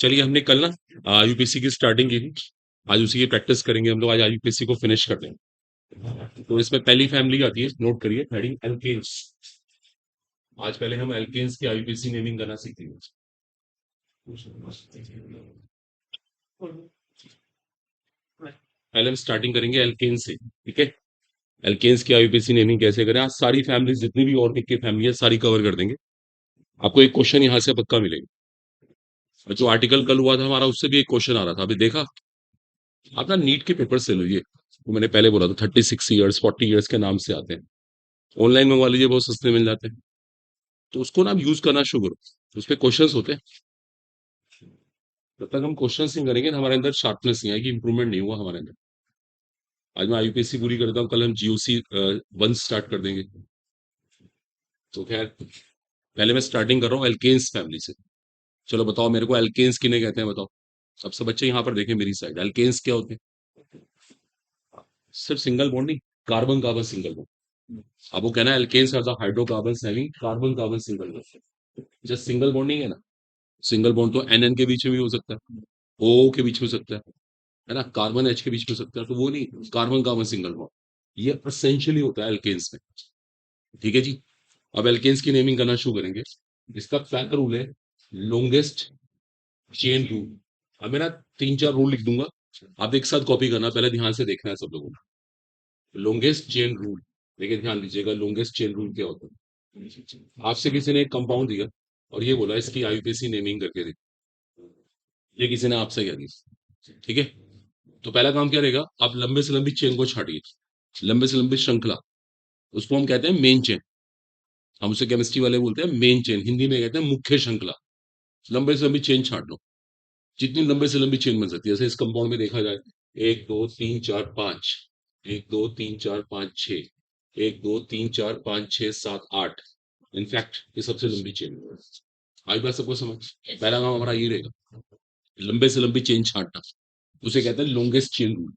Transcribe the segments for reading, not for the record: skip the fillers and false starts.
चलिए हमने कल ना यूपीएससी की स्टार्टिंग की थी। आज उसी की प्रैक्टिस करेंगे हम लोग। आज यूपीएससी को फिनिश कर देंगे। तो इसमें पहली फैमिली आती है, नोट करिए, हेडिंग एल्केन्स। आज पहले हम एल्केन्स की यूपीएससी नेमिंग करना सीखेंगे। पहले हम स्टार्टिंग करेंगे एल्केन्स से, ठीक है। एल्केन्स की यूपीएससी नेमिंग कैसे करें, आज सारी फैमिली जितनी भी ऑर्गेनिक की फैमिली है सारी कवर कर देंगे। आपको एक क्वेश्चन यहाँ से पक्का मिलेगा। और जो आर्टिकल कल हुआ था हमारा, उससे भी एक क्वेश्चन आ रहा था, अभी देखा। आप ना नीट के पेपर से लो ये, वो मैंने पहले बोला था 36 ईयर्स 40 ईयर्स के नाम से आते हैं। ऑनलाइन मंगवा लीजिए, बहुत सस्ते मिल जाते हैं। तो उसको ना आप यूज करना शुरू करो, उस पर क्वेश्चंस होते हैं। जब तक हम क्वेश्चंस नहीं करेंगे ना, हमारे अंदर शार्पनेस नहीं आएगी, इंप्रूवमेंट नहीं हुआ हमारे अंदर। आज मैं यूपीएससी पूरी करता हूँ, कल हम जीओसी 1 स्टार्ट कर देंगे। तो खैर, पहले मैं स्टार्टिंग कर रहा हूँ एल्केन्स फैमिली से। चलो बताओ मेरे को, एल्केन्स किन्हें कहते हैं, बताओ। सबसे बच्चे यहाँ पर देखें मेरी साइड, एल्केन्स क्या होते हैं? सिर्फ सिंगल बॉन्ड नहीं, कार्बन कार्बन सिंगल बॉन्ड। अब वो कहना है alkanes are the hydrocarbons having carbon carbon single bond. Just single bond नहीं है ना। सिंगल बॉन्ड तो एन एन के बीच में भी हो सकता है, ओ के बीच में हो सकता है ना, कार्बन एच के बीच में हो सकता है, तो वो नहीं, कार्बन कार्बन सिंगल बॉन्ड ये असेंशियली होता है एल्केन्स में। ठीक है जी। अब एल्केन्स की नेमिंग करना शुरू करेंगे। इसका पहला रूल है लॉन्गेस्ट चेन रूल। अब मैं ना 3-4 रूल लिख दूंगा, आप एक साथ कॉपी करना, पहले ध्यान से देखना है सब लोगों को। लॉन्गेस्ट चेन रूल, लेकिन ध्यान दीजिएगा लॉन्गेस्ट चेन रूल क्या होता है। आपसे किसी ने एक कंपाउंड दिया और ये बोला इसकी आईयूपीएसी नेमिंग करके दे, ये किसी ने आपसे कह दी, ठीक है। तो पहला काम क्या रहेगा, आप लंबे से लंबी चेन को छाटिए, लंबे से लंबी श्रृंखला, उसको हम कहते हैं मेन चेन। हम उसे केमिस्ट्री वाले बोलते हैं मेन चेन, हिंदी में कहते हैं मुख्य श्रृंखला। लंबे से लंबी चेन छाट लो, जितनी लंबे से लंबी चेन बन सकती है। जैसे इस कंपाउंड में देखा जाए, 1 2 3 4 5, 1 2 3 4 5 6, 1 2 3 4 5 6 7 8। इनफैक्ट ये सबसे लंबी चेन है। आई बात सबको समझ? पहला काम हमारा ये रहेगा, लंबे से लंबी चेन छाटना, उसे कहते हैं लॉन्गेस्ट चेन रूल।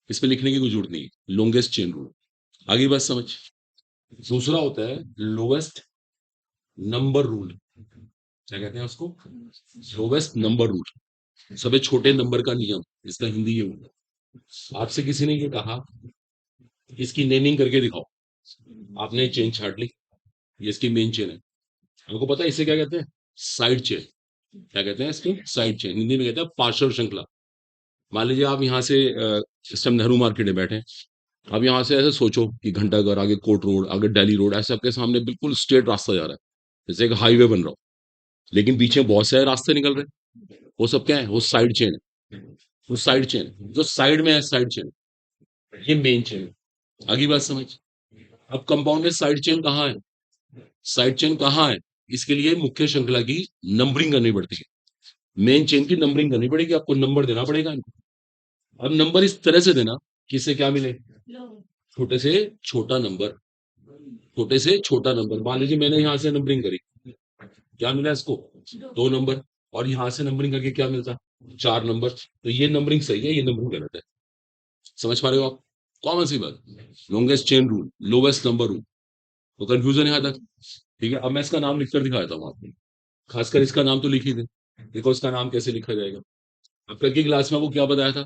इस पे लिखने की कोई जरूरत नहीं है, लॉन्गेस्ट चेन रूल। आगे बात समझ। दूसरा होता है लोवेस्ट नंबर रूल। क्या कहते हैं उसको? लोवेस्ट नंबर रूल, सबसे छोटे नंबर का नियम, इसका हिंदी ये होता है। आपसे किसी ने ये कहा इसकी नेमिंग करके दिखाओ, आपने चेन छाट ली, ये इसकी मेन चेन है। आपको पता है इसे क्या कहते हैं? Side chain. क्या कहते हैं इसको? साइड चेन, हिंदी में कहते हैं पार्श्व श्रृंखला। मान लीजिए आप यहाँ से इस टाइम नेहरू मार्केट में बैठे हैं। अब यहाँ से ऐसे सोचो कि घंटाघर, आगे कोर्ट रोड, आगे दिल्ली रोड, ऐसे आपके सामने बिल्कुल स्ट्रेट रास्ता जा रहा है, जैसे एक हाईवे बन रहा हो, लेकिन पीछे बहुत सारे रास्ते निकल रहे हैं। वो सब क्या है? वो साइड चेन है। वो साइड चेन जो साइड में है, साइड चेन, ये मेन चेन है। आगे बात समझ। अब कंपाउंड में साइड चेन कहाँ है? साइड चेन कहाँ है? इसके लिए मुख्य श्रृंखला की नंबरिंग करनी पड़ती है। मेन चेन की नंबरिंग करनी पड़ेगी, आपको नंबर देना पड़ेगा इनको। अब नंबर इस तरह से देना कि इससे क्या मिले? छोटे से छोटा नंबर, छोटे से छोटा नंबर। मान लीजिए मैंने यहाँ से नंबरिंग करी, क्या मिला इसको? 2 नंबर। और यहाँ से नंबरिंग करके क्या मिलता? 4 नंबर। तो ये नंबरिंग सही है, ये नंबरिंग गलत है। समझ पा रहे हो आप? कॉमन सी बात। Longest chain rule, lowest number rule. तो कंफ्यूजन यहाँ तक? ठीक है। अब मैं इसका नाम लिखकर दिखा देता हूँ आपको। खासकर इसका नाम तो लिख ही दे। देखो इसका नाम कैसे लिखा जाएगा। अब कल की क्लास में वो क्या बताया था,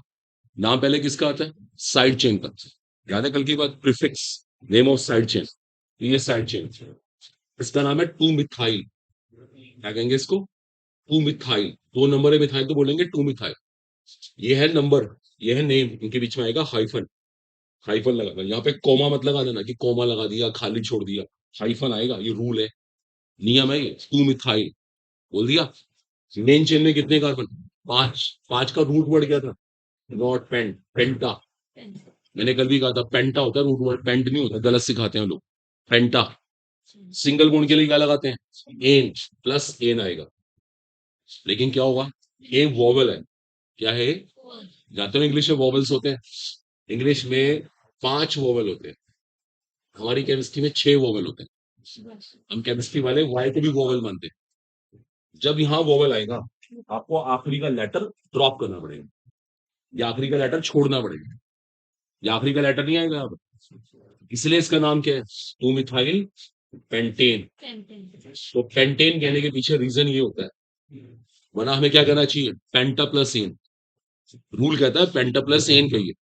नाम पहले किसका आता है? साइड चेन का। याद है कल की बात? Prefix, name of side chain. ये साइड चेन, इसका नाम है 2 मिथाइल। क्या कहेंगे इसको? 2 मिथाइल। 2 नंबर है मिथाइल, तो बोलेंगे 2 मिथाइल। ये है नंबर, ये है नेम, इनके बीच में आएगा हाइफन। हाइफन लगाना, यहाँ पे कॉमा मत लगा देना कि कॉमा लगा दिया खाली छोड़ दिया। हाइफन आएगा, ये रूल है, नियम है ये। 2 मिथाइल बोल दिया। मेन चेन में कितने कार्बन? 5। 5 का रूट वर्ड क्या था? नॉट पेंट, पेंटा। मैंने कल भी कहा था पेंटा होता है रूट वर्ड, पेंट नहीं होता, गलत सिखाते हैं लोग। पेंटा। सिंगल बॉन्ड के लिए क्या लगाते हैं? एन, प्लस एन आएगा। लेकिन क्या होगा? ए वॉवल है। क्या है? जानते हो इंग्लिश में वॉवल्स होते हैं। इंग्लिश में 5 वॉवल होते हैं, हमारी केमिस्ट्री में 6 वॉवल होते हैं। हम केमिस्ट्री वाले वाई को भी वॉवल मानते हैं। जब यहाँ वॉवल आएगा, आपको आखिरी का लेटर ड्रॉप करना पड़ेगा, या आखिरी का लेटर छोड़ना पड़ेगा, या आखिरी का लेटर नहीं आएगा यहाँ पर। इसलिए इसका नाम क्या है? 2 मिथाइल पेंटेन। तो पेंटेन कहने के पीछे रीजन ये होता है, वरना हमें क्या करना चाहिए, पेंटा प्लस एन। रूल कहता है पेंटा प्लस एन कहिए,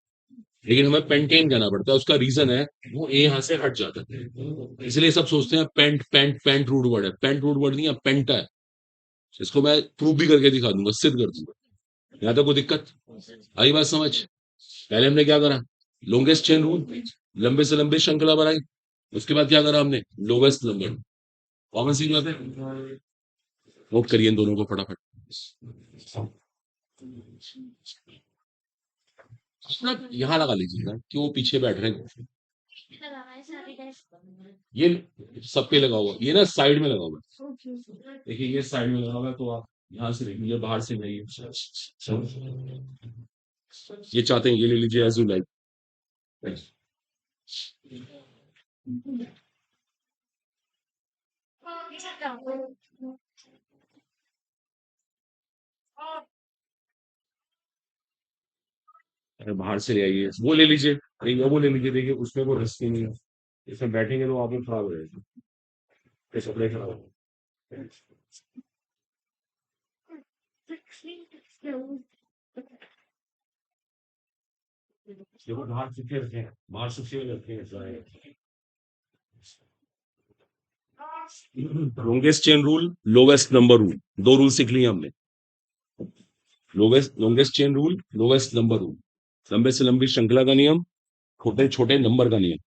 लेकिन हमें पेंटेन कहना पड़ता है। उसका रीजन है वो ए यहाँ से हट जाता है, इसलिए सब सोचते हैं paint paint paint root word है। पेंट रूट वर्ड नहीं है, पेंटा है। इसको मैं प्रूव भी करके दिखा दूंगा, सिद्ध कर दूंगा। यहाँ तो कोई दिक्कत आई बात समझ। पहले हमने क्या करा, लॉन्गेस्ट चेन रूल, लंबे से लंबी श्रृंखला बनाई। उसके बाद क्या करा हमने, लोवेस्ट नंबर। कॉमन सी बात है, नोट करिए इन दोनों को फटाफट। अपना यहाँ लगा लीजिए ना, क्यों पीछे बैठ रहे हैं। ये सब पे लगा हुआ, ये ना साइड में लगा हुआ है। देखिए ये साइड में लगा हुआ है, तो आप यहाँ से देख लीजिए, बाहर से नहीं। ये चाहते हैं ये ले लीजिए एज यू लाइक। अरे बाहर से ले आइए, वो ले लीजिए। नहीं वो ले लीजिए, देखिए उसमें वो रिस्क ही नहीं है। इसमें बैठेंगे तो आप लोग खराब हो जाएगा, ये कपड़े खराब हो। देखो बाहर सूखे रखे हैं, बाहर सूखे हुए रखे हैं सारे। Longest chain rule, lowest number rule, दो रूल सीख लिए हमने। Lowest longest chain rule, lowest number rule, लंबे से लंबी श्रृंखला का नियम, छोटे छोटे नंबर का नियम।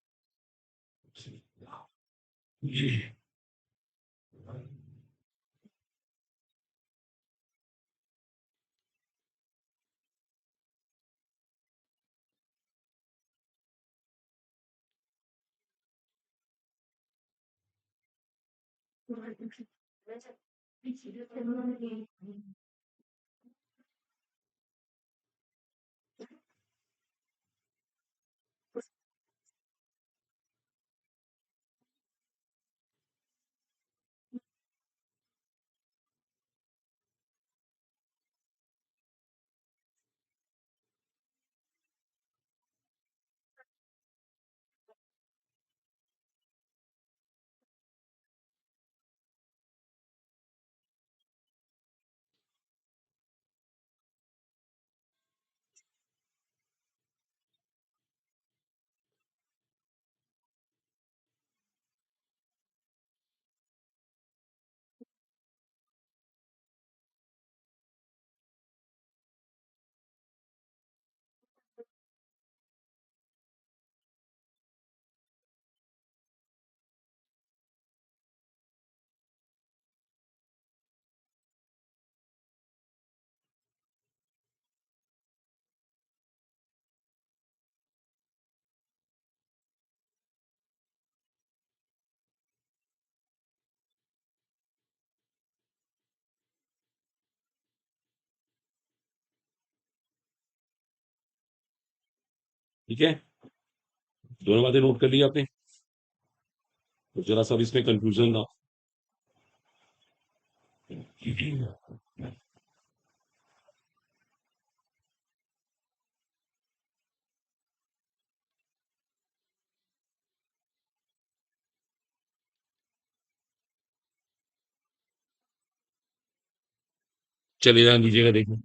ठीक है, दोनों बातें नोट कर ली आपने, तो जरा सा भी इसमें कंफ्यूजन ना। चलिए ध्यान दीजिएगा, देखिए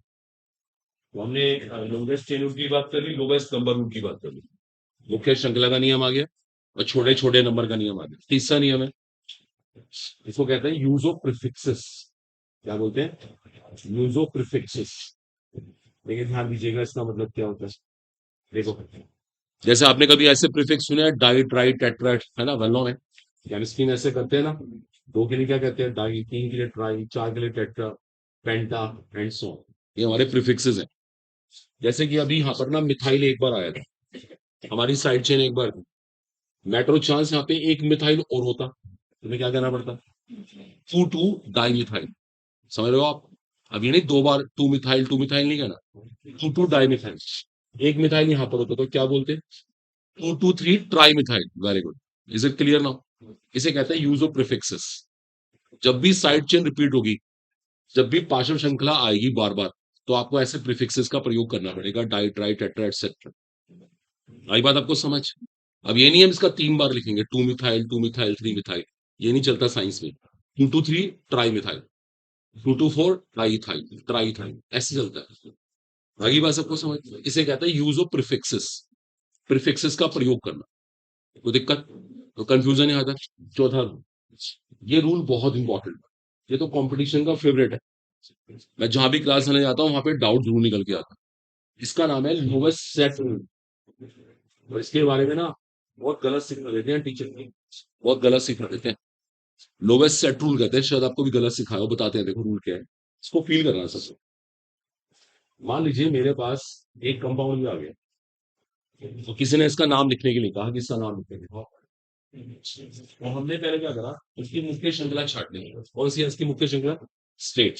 तो हमने लॉन्गेस्ट चेन रूल की बात कर ली, लोवेस्ट नंबर रूल की बात कर ली, मुख्य श्रृंखला का नियम आ गया, और छोटे छोटे नंबर का नियम आ गया। तीसरा नियम है, इसको कहते हैं यूज ऑफ प्रीफिक्सेस। क्या बोलते हैं, यूज ऑफ प्रीफिक्सेस। देखिए ध्यान दीजिएगा, इसका मतलब क्या होता है। देखो, जैसे आपने कभी ऐसे प्रीफिक्स सुने हैं, डाई ट्राई टेट्रा, है ना, वेल नोन है। केमिस्ट्री में ऐसे करते हैं ना, दो के लिए क्या कहते हैं डाई, तीन के लिए ट्राई, चार के लिए टेट्रा, पेंटा एंड सो। ये हमारे प्रीफिक्सेस हैं। जैसे कि अभी यहाँ पर ना मिथाइल एक बार आया था, हमारी साइड चेन एक बार थी। मेट्रो चांस यहाँ पे एक मिथाइल और होता, तुम्हें क्या कहना पड़ता, टू टू डाई मिथाइल। समझ रहे हो आप। अब ये नहीं दो बार टू मिथाइल नहीं कहना, टू टू डाई मिथाइल। एक मिथाइल यहाँ पर होता तो क्या बोलते, two two three tri methyl. Very good, is it clear now. इसे कहते हैं यूज ऑफ प्रीफिक्सेस। जब भी साइड चेन रिपीट होगी, जब भी पार्श्व श्रृंखला आएगी बार बार, तो आपको ऐसे प्रीफिक्सेस का प्रयोग करना पड़ेगा, डाई ट्राई टेट्रा एटसेट्रा। आई बात आपको समझ। अब ये नहीं हम इसका तीन बार लिखेंगे, टू मिथाइल थ्री मिथाइल, ये नहीं चलता साइंस में। Two two three tri methyl, 2 to 4 triethyl, triethyl ऐसे चलता है। आगे बात सबको समझ, इसे कहते हैं यूज ऑफ प्रीफिक्सेस, प्रीफिक्सेस का प्रयोग करना। कोई दिक्कत तो कंफ्यूजन यहाँ तक। चौथा रूल, ये रूल बहुत इंपॉर्टेंट है, ये तो कंपटीशन का फेवरेट है। मैं जहां भी क्लास लेने जाता हूँ वहां पे डाउट जरूर निकल के आता है। इसका नाम है लोवेस्ट सेट रूल। और इसके बारे में ना बहुत गलत सिखा देते हैं टीचर की, बहुत गलत सिखा देते हैं। लोवेस्ट सेट रूल कहते हैं, शायद आपको भी गलत सिखाया हो, बताते हैं देखो रूल क्या है, इसको फील करना है सबसे। मान लीजिए मेरे पास एक कंपाउंड भी आ गया, तो किसी ने इसका नाम लिखने के लिए कहा कि इसका नाम लिखने के लिए, तो हमने पहले क्या करा, उसकी मुख्य श्रृंखला छाट ली। कौन सी है इसकी मुख्य श्रृंखला? स्टेट,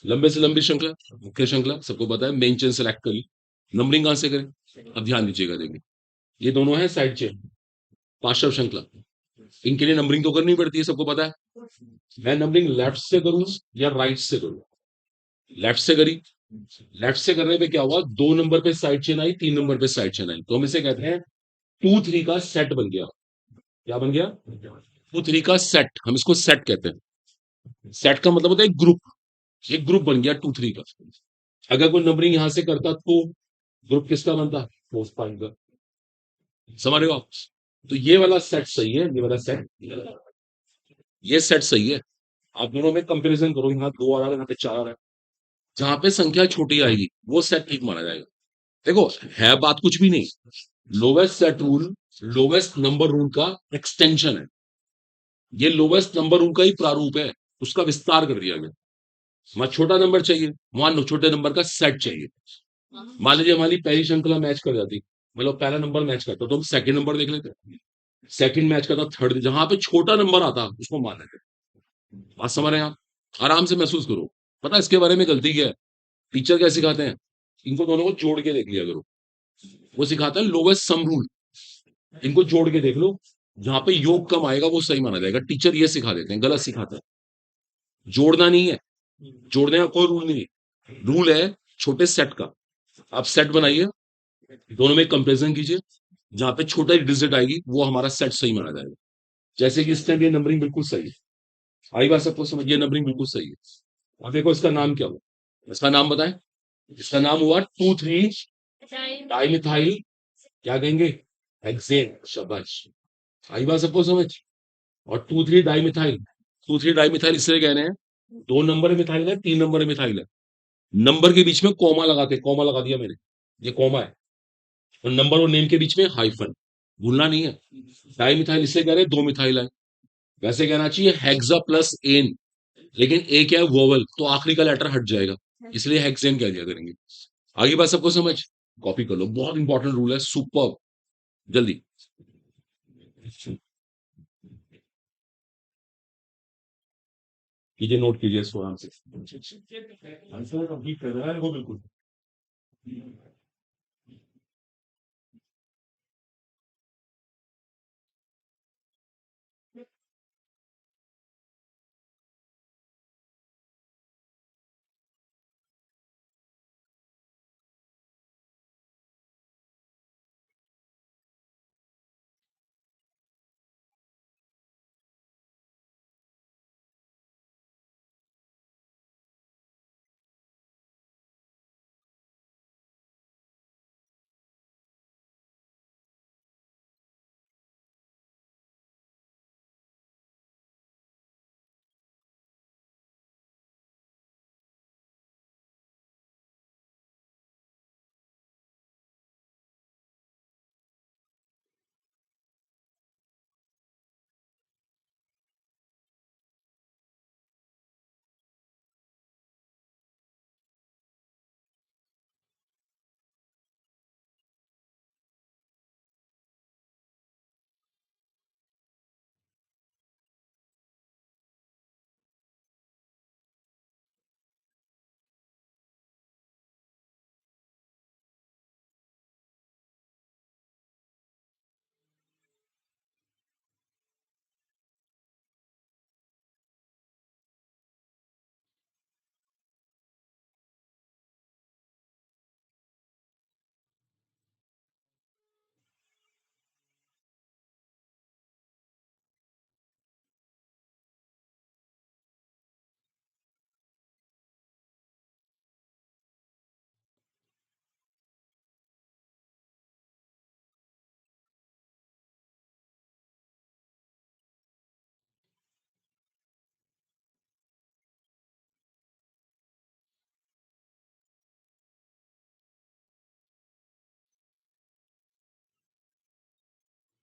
लंबे से लंबी श्रृंखला, मुख्य श्रृंखला सबको पता है, मेन चेन सेलेक्ट कर ली। नंबरिंग कहां से करें? अब ध्यान दीजिएगा, देखिए ये दोनों है साइड चेन, पार्श्व श्रृंखला, इनके लिए नंबरिंग तो करनी पड़ती है, सबको पता है। मैं नंबरिंग लेफ्ट से करूं या राइट से करूं? लेफ्ट से करी, लेफ्ट से करने पे क्या हुआ, 2 नंबर पे साइड चेन आई, 3 नंबर पे साइड चेन आई, तो हम इसे कहते हैं 2 3 का सेट बन गया। क्या बन गया? 2 3 का सेट, हम इसको सेट कहते हैं। सेट का मतलब होता है ग्रुप, एक ग्रुप बन गया 2 3 का। अगर कोई नंबरिंग यहां से करता तो ग्रुप किसका बनता? 4 5 का। समझ रहे हो आप? तो ये वाला सेट सही है, ये वाला सेट, ये सेट सही है। आप दोनों में कंपैरिजन करो, यहाँ 2 आ रहा है, यहाँ पे 4 आ रहा है, जहां पे संख्या छोटी आएगी वो सेट ठीक माना जाएगा। देखो, है बात कुछ भी नहीं, lowest set rule lowest number rule का एक्सटेंशन है। ये लोवेस्ट नंबर रूल का ही प्रारूप है, उसका विस्तार कर दिया गया। वहां छोटा नंबर चाहिए, वहां छोटे नंबर का सेट चाहिए। मान लीजिए हमारी पहली श्रृंखला मैच कर जाती, मतलब पहला नंबर मैच करता, तो हम सेकंड नंबर देख लेते, सेकंड मैच करता, थर्ड, जहां पे छोटा नंबर आता उसको मान लेते। बात समझ रहे हैं आप? आराम से महसूस करो। पता है इसके बारे में गलती क्या है? टीचर क्या सिखाते हैं, इनको दोनों को जोड़ के देख लिया करो। वो सिखाता है लोवेस्ट सम रूल, इनको जोड़ के देख लो, जहां पे योग कम आएगा वो सही माना जाएगा। टीचर ये सिखा देते हैं, गलत सिखाते हैं। जोड़ना नहीं है, जोड़ने का कोई रूल नहीं है, रूल है छोटे सेट का। आप सेट बनाइए, दोनों में कंपेरिजन कीजिए, जहां पे छोटा डिजिट आएगी वो हमारा सेट सही माना जाएगा। जैसे कि इस टाइम ये नंबरिंग बिल्कुल सही है, आई बात सबको समझ, ये नंबरिंग बिल्कुल सही है। अब देखो इसका नाम क्या हुआ, इसका नाम बताएं। इसका नाम हुआ 2 3 डाइमिथाइल, क्या कहेंगे? हेक्सेन। शाबाश, आई बात सबको समझ। और 2 3 डाइमिथाइल, 2 3 डाइमिथाइल इसलिए कह रहे हैं, 2 नंबर मिथाइल है, 3 नंबर मिथाइल है। नंबर के बीच में कॉमा लगाते, कॉमा लगा दिया मैंने, ये कॉमा है। और नंबर और नेम के बीच में हाइफन, भूलना नहीं है। डाइमिथाइल इसलिए कह रहे हैं 2 मिथाइल है। वैसे कहना चाहिए हेक्सा प्लस एन, लेकिन ए क्या है? वोवल, तो आखिरी का लेटर हट जाएगा, इसलिए हेक्सेन कह दिया करेंगे। आगे बात सबको समझ, कॉपी कर लो, बहुत इंपॉर्टेंट रूल है, सुपर। जल्दी कीजिए, नोट कीजिए इसको आराम से। आंसर कंप्लीट कर रहा है वो बिल्कुल।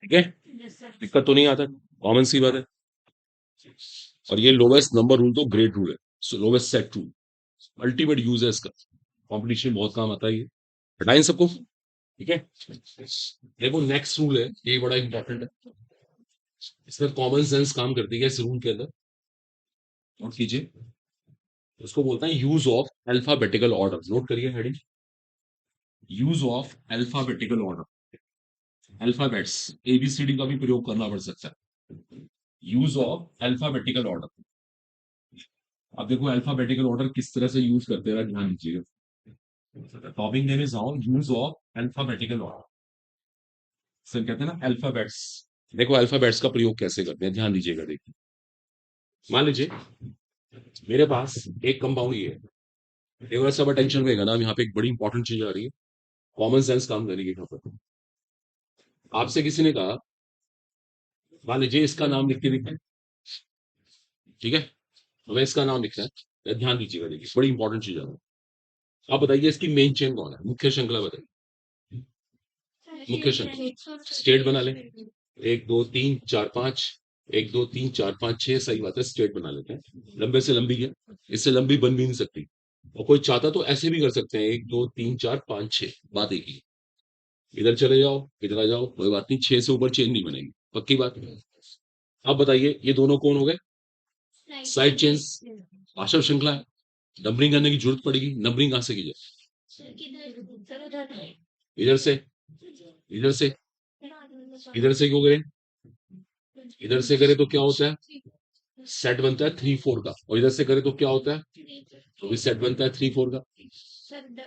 ठीक है, दिक्कत तो नहीं आता, कॉमन सी बात है। और ये लोवेस्ट नंबर रूल तो ग्रेट रूल है, lowest set rule, ultimate use है इसका, कॉम्पिटिशन बहुत काम आता है ये, हटाएं सबको। ठीक है, देखो नेक्स्ट रूल है, ये बड़ा इंपॉर्टेंट है, इसमें कॉमन सेंस काम करती है इस रूल के अंदर, नोट कीजिए, उसको बोलते हैं use of alphabetical order, note करिए heading, use of alphabetical order, alphabets A B C D का भी प्रयोग करना पड़ सकता है, यूज ऑफ अल्फाबेटिकल ऑर्डर। अब देखो अल्फाबेटिकल ऑर्डर किस तरह से यूज करते हैं, ध्यान दीजिएगा, topic name is now use of alphabetical order, sir कहते हैं ना अल्फाबेट्स, देखो अल्फाबेट्स का प्रयोग कैसे करते हैं, ध्यान दीजिएगा, देखिए मान लीजिए मेरे पास एक कंपाउंड ये है, देखो सब अटेंशन रहेगा ना, यहाँ पे एक बड़ी इंपॉर्टेंट चीज आ रही है, कॉमन सेंस काम करेगी यहाँ पर। आपसे किसी ने कहा, मान लीजिए इसका नाम लिख के दिखा है, ठीक है, हमें इसका नाम लिखना है, ध्यान दीजिएगा, देखिए बड़ी इंपॉर्टेंट चीज आ रही है, आप बताइए इसकी मेन चेन कौन है, मुख्य श्रृंखला बताइए, मुख्य श्रृंखला, स्टेट बना ले, 1 2 3 4 5, 1 2 3 4 5 6, सही बात है, स्टेट बना लेते हैं, लंबे से लंबी है, इससे लंबी बन भी नहीं सकती, और कोई चाहता तो ऐसे भी कर सकते हैं, 1 2 3 4 5 6, बात एक ही, इधर चले जाओ इधर आ जाओ कोई बात नहीं, 6 से ऊपर चेन नहीं बनेगी, पक्की बात। अब बताइए ये दोनों कौन हो गए, साइड चेन्स, पार्श्व श्रृंखला है, नंबरिंग करने की जरूरत पड़ेगी, नंबरिंग कहां से की जाए, इधर से, इधर से, इधर से क्यों करें, इधर से करें तो क्या होता है, सेट बनता है 3 4 का, और इधर से करें तो क्या होता है, तो भी सेट बनता है 3 4 का।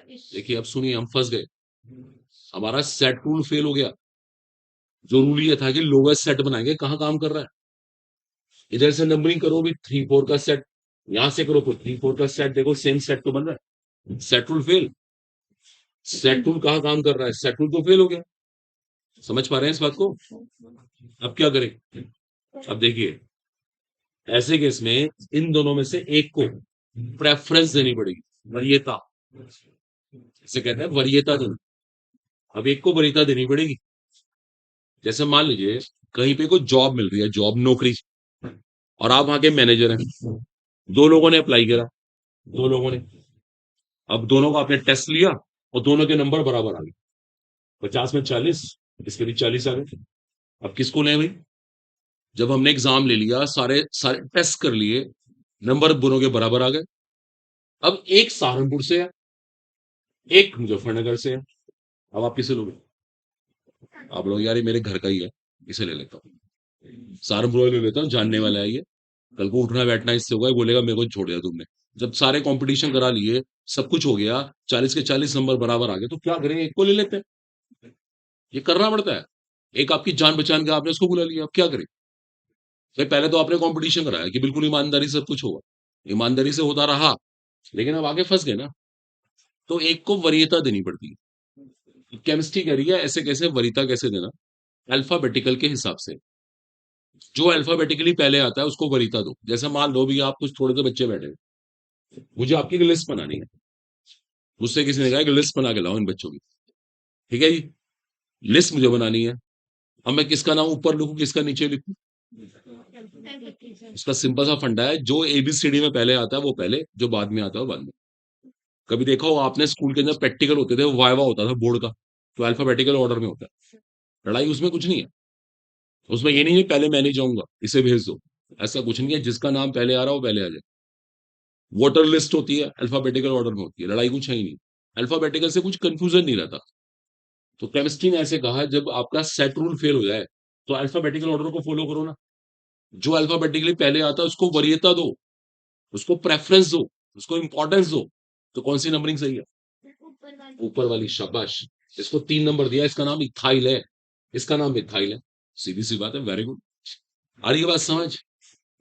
देखिए अब सुनिए, हम फंस गए, हमारा सेट रूल फेल हो गया, जो रूल ये था कि लोवेस्ट सेट बनाएंगे, कहाँ काम कर रहा है, इधर से नंबरिंग करो भी 3 4 का सेट, यहां से करो तो 3 4 का सेट, देखो सेम सेट तो बन रहा है, set rule fail, set rule कहाँ काम कर रहा है, सेट रूल तो फेल हो गया, समझ पा रहे हैं इस बात को। अब क्या करें, अब देखिए ऐसे केस में इन दोनों में से एक को प्रेफरेंस देनी पड़ेगी, वरीयता, इसे कहते हैं वरीयता देनी, अब एक को वरीयता देनी पड़ेगी, जैसे मान लीजिए कहीं पे कोई जॉब मिल रही है, जॉब नौकरी, और आप वहां के मैनेजर हैं, दो लोगों ने अप्लाई करा, दो लोगों ने, अब दोनों का आपने टेस्ट लिया और दोनों के नंबर बराबर आ गए, 50 में 40, इसके भी 40 आ गए, अब किसको लें भाई, जब हमने एग्जाम ले लिया, सारे सारे टेस्ट कर लिए, नंबर दोनों के बराबर आ गए, अब एक सहारनपुर से है, एक मुजफ्फरनगर से है, अब आप किसे लोगे, आप लोग यार ये मेरे घर का ही है, इसे ले लेता हूँ, सहारनपुर वाले ले लेता हूँ, जानने वाला है ये, कल को उठना बैठना इससे होगा, ये बोलेगा मेरे को छोड़ दिया तुमने, जब सारे कंपटीशन करा लिए, सब कुछ हो गया, 40 के 40 नंबर बराबर आ गए, तो क्या करें, एक को ले लेते हैं, ये करना पड़ता है, एक आपकी जान बचाने के आपने उसको बुला लिया, अब क्या करें भाई, पहले तो आपने कंपटीशन कराया कि बिल्कुल ईमानदारी से सब कुछ होगा, ईमानदारी से होता रहा, लेकिन अब आगे फंस गए ना, तो एक को वरीयता देनी पड़ती है, केमिस्ट्री कह रही है ऐसे कैसे वरीयता कैसे देना, अल्फाबेटिकल के हिसाब से, जो अल्फाबेटिकली पहले आता है उसको वरीयता दो, जैसे मान लो भी आप कुछ थोड़े से बच्चे बैठे हैं, मुझे आपकी एक लिस्ट बनानी है, मुझसे किसी ने कहा कि लिस्ट बना के लाओ इन बच्चों की, ठीक है जी, लिस्ट मुझे बनानी है, अब मैं किसका नाम ऊपर लिखूं किसका नीचे लिखूं, उसका सिंपल सा फंडा है, जो एबीसीडी में पहले आता है वो पहले, जो बाद में आता है वो बाद में, कभी देखा हो आपने स्कूल के अंदर प्रैक्टिकल होते थे, वाइवा होता था बोर्ड का, तो अल्फाबेटिकल ऑर्डर में होता है, लड़ाई उसमें कुछ नहीं है, उसमें ये नहीं है पहले मैं नहीं जाऊंगा इसे भेज दो, ऐसा कुछ नहीं है, जिसका नाम पहले आ रहा हो पहले आ जाए, वोटर लिस्ट होती है अल्फाबेटिकल ऑर्डर में होती है, लड़ाई कुछ है ही नहीं, अल्फाबेटिकल से कुछ कंफ्यूजन नहीं रहता, तो केमिस्ट्री ने ऐसे कहा जब आपका सेट रूल फेल हो जाए तो अल्फाबेटिकल ऑर्डर को फॉलो करो ना, जो अल्फाबेटिकली पहले आता है उसको वरीयता दो, उसको प्रेफरेंस दो, उसको इंपॉर्टेंस दो, तो कौन सी नंबरिंग सही है, ऊपर वाली, शाबाश, इसको 3 नंबर दिया, इसका नाम इथाइल है, इसका नाम इथाइल है, सीधी सी बात है, वेरी गुड, आ रही है बात समझ,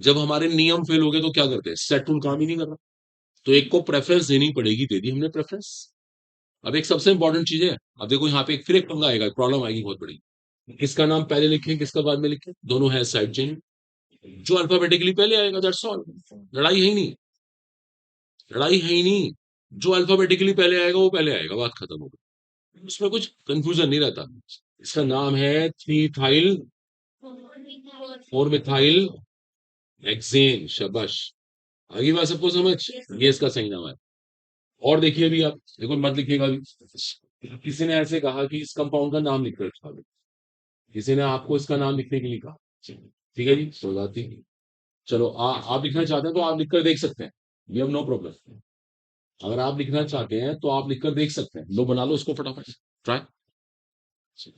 जब हमारे नियम फेल हो गए तो क्या करते हैं, सेट रूल काम ही नहीं कर रहा, तो एक को प्रेफरेंस देनी पड़ेगी, दे दी हमने प्रेफरेंस। अब एक सबसे इंपॉर्टेंट चीज है, अब देखो यहाँ पे एक फिर एक पंगा आएगा, प्रॉब्लम आएगी बहुत बड़ी, किसका नाम पहले लिखें किसका बाद में लिखें, दोनों है साइड चेन, जो अल्फाबेटिकली पहले आएगा दैट्स ऑल, लड़ाई है ही नहीं, लड़ाई है ही नहीं, जो अल्फाबेटिकली पहले आएगा वो पहले आएगा, बात खत्म हो गई, उसमें कुछ कंफ्यूजन नहीं रहता, इसका नाम है थ्री थाइल फोर मिथाइल हेक्सेन। शाबाश, आगे बात सबको समझ। ये इसका सही नाम है। और देखिए अभी आप देखो, मत लिखिएगा अभी। किसी ने ऐसे कहा कि इस कंपाउंड का नाम लिख कर रखा है। किसी ने आपको इसका नाम लिखने के लिए कहा, ठीक है जी, कोई बात नहीं। चलो आप लिखना चाहते हैं तो आप लिखकर देख सकते हैं। We have no problem. अगर आप लिखना चाहते हैं तो आप लिखकर देख सकते हैं। लो बना लो इसको फटाफट, ट्राई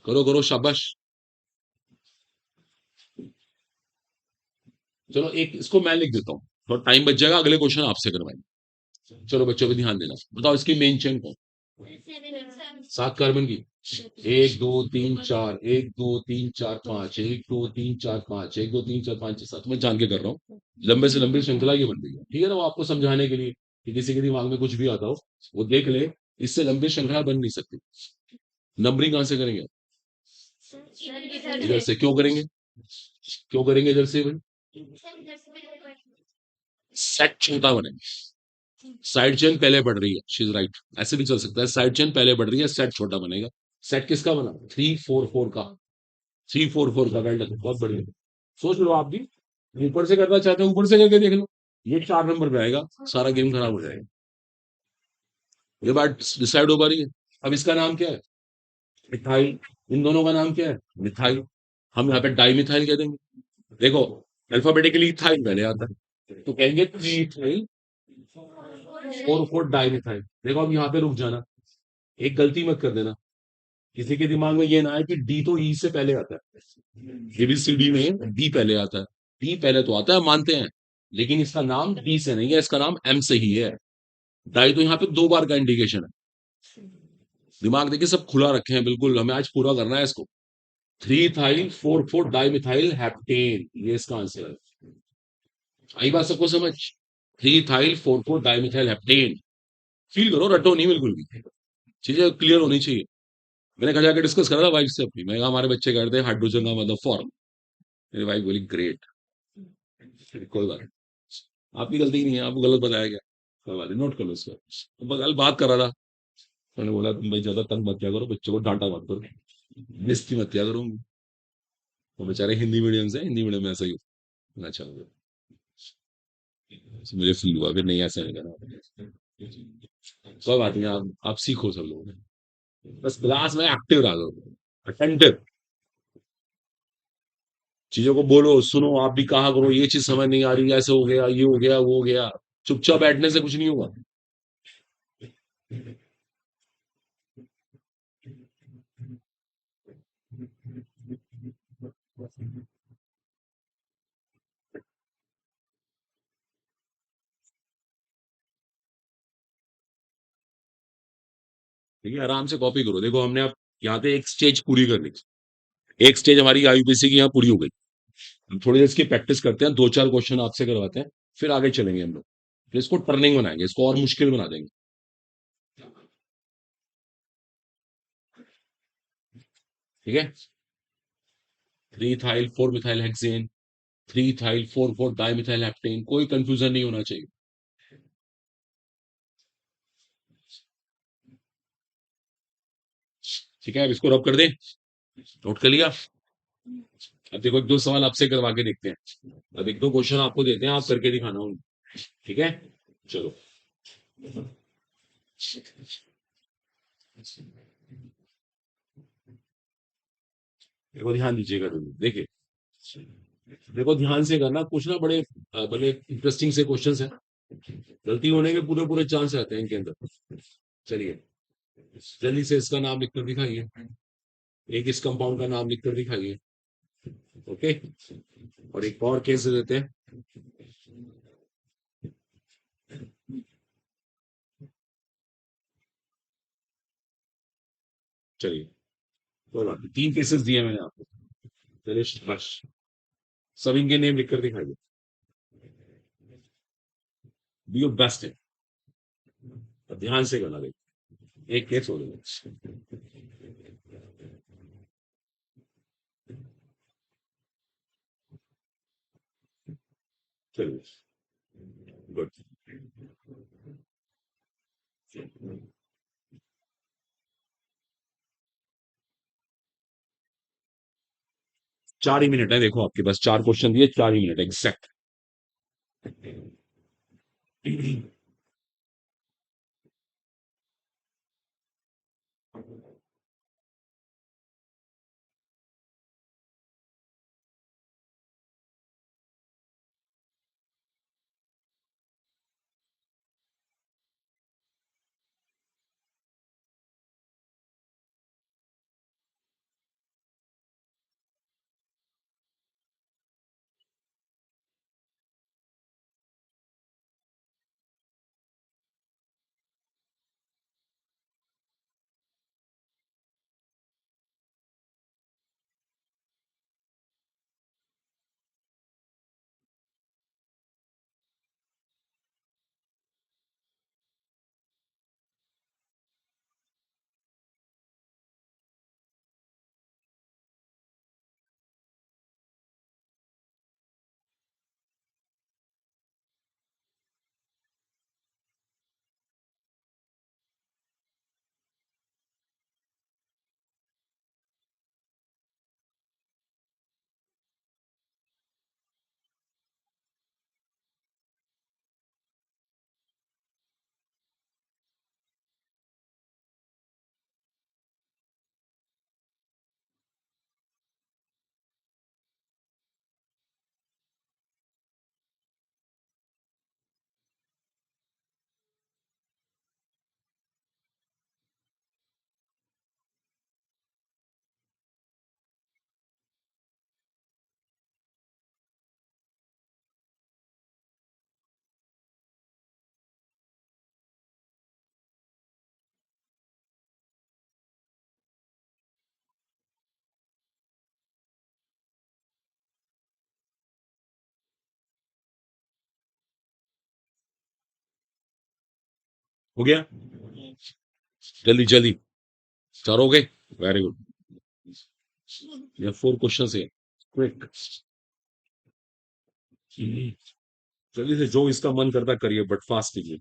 करो करो, शाबाश। चलो एक इसको मैं लिख देता हूँ, थोड़ा टाइम बच जाएगा, अगले क्वेश्चन आपसे करवाएंगे। चलो बच्चों पे ध्यान देना, बताओ इसकी मेन चेन कौन। 7 कार्बन की। एक दो तीन चार, एक दो तीन चार पांच, एक दो तीन चार पांच, एक दो तीन चार पांच छह सात, मैं जान के कर रहा हूँ। लंबे से लंबी श्रृंखला ये बन रही है, ठीक है ना, वो आपको समझाने के लिए कि किसी के दिमाग में कुछ भी आता हो वो देख ले। इससे लंबी श्रृंखला बन नहीं सकती। नंबरिंग कहां से करेंगे? इधर से। क्यों करेंगे? क्यों करेंगे इधर से भाई? सेट छोटा बने। साइड चेन पहले बढ़ रही है, शी इज राइट। ऐसे भी चल सकता है, साइड चेन पहले बढ़ रही है, सेट छोटा बनेगा। सेट किसका बना? 3 4 4 का। 3 4 4 का, वेल डन, बहुत बढ़िया। सोच लो आप भी, ऊपर से करना चाहते हो ऊपर से करके देख लो। ये 4 नंबर पे आएगा, सारा गेम खराब हो जाएगा। ये बात डिसाइड हो पा रही है? अब इसका नाम क्या है? मिथाइल। इन दोनों का नाम क्या है? मिथाइल। हम यहाँ पे डाई मिथाइल कह देंगे। देखो, अल्फाबेटिकली इथाइल पहले आता है तो कहेंगे 3 इथाइल 4 4 डाई मिथाइल। देखो अब यहाँ पे रुक जाना, एक गलती मत कर देना। किसी के दिमाग में ये ना है कि डी तो ई से पहले आता है। एबीसीडी में डी पहले आता है। डी पहले तो आता है, मानते हैं, लेकिन इसका नाम डी से नहीं है, इसका नाम एम से ही है। डाई तो यहाँ पे 2 बार का इंडिकेशन है। दिमाग देखिए सब खुला रखे हैं बिल्कुल, हमें आज पूरा करना है इसको। 3 इथाइल 4 4 डाई मिथाइल हेप्टेन, ये इसका आंसर है। आई बात सबको समझ? 3 ethyl 4 4 di methyl heptane. Feel करो, रटो नहीं बिल्कुल भी, चीजें क्लियर होनी चाहिए। मैंने कहा जाकर डिस्कस करा था वाइफ से अपनी, मैं कहा हमारे बच्चे कहते हैं हाइड्रोजन का मतलब फॉर्म। मेरी वाइफ बोली ग्रेट। कोई बात नहीं, आपकी गलती नहीं है, आपको गलत बताया गया। कोई बात नहीं, नोट कर लो इसको। तो बगल बात कर रहा था, मैंने बोला तुम भाई ज्यादा तंग मत किया करो, बच्चों को डांटा मत करो, बेइज्जती मत किया करो। वो बेचारे हिंदी मीडियम से, हिंदी मीडियम में ऐसा ही होना चाहिए। मुझे फील हुआ कि नहीं ऐसा नहीं करना। कोई बात नहीं, आप सीखो सब लोग। बस क्लास में एक्टिव रह दो, अटेंटिव। चीजों को बोलो, सुनो, आप भी कहा करो ये चीज समझ नहीं आ रही, ऐसे हो गया, ये हो गया, वो हो गया। चुपचाप बैठने से कुछ नहीं होगा। ठीक है, आराम से कॉपी करो। देखो हमने अब यहाँ पे एक स्टेज पूरी कर ली। एक स्टेज हमारी आईयूपीएससी की यहाँ पूरी हो गई। हम थोड़ी देर इसकी प्रैक्टिस करते हैं, 2 4 क्वेश्चन आपसे करवाते हैं, फिर आगे चलेंगे हम लोग। फिर इसको टर्निंग बनाएंगे, इसको और मुश्किल बना देंगे। ठीक है। 3 ethyl 4 methyl hexane, 3 ethyl 4 4 dimethyl heptane, कोई कंफ्यूजन नहीं होना चाहिए। ठीक है, अब इसको रब कर दें। नोट कर लिया? अब देखो एक दो सवाल आपसे करवा के देखते हैं। अब एक दो क्वेश्चन आपको देते हैं, आप करके दिखाना उनको। ठीक है, चलो। देखो ध्यान दीजिएगा जरूर, देखिए। देखो ध्यान से करना, कुछ ना बड़े बड़े इंटरेस्टिंग से क्वेश्चंस हैं। गलती होने के पूरे पूरे चांस रहते हैं इनके अंदर। चलिए, जल्दी से इसका नाम लिखकर दिखाइए। एक इस कंपाउंड का नाम लिखकर दिखाइए। ओके, और एक और केस दे देते हैं। चलिए, कोई बात नहीं, 3 केसेस दिए मैंने आपको। चलिए बस, सब इनके नेम लिखकर दिखाइए। बी योर बेस्ट है, और ध्यान से करना। देखिए एक केस हो गया। चलिए, गुड। 4 ही मिनट है, देखो आपके पास 4 क्वेश्चन दिए, 4 ही मिनट एग्जैक्ट। हो गया, जल्दी जल्दी, चार हो गए, वेरी गुड। ये 4 क्वेश्चन है, क्विक, जल्दी से, जो इसका मन करता करिए बट फास्ट कीजिए।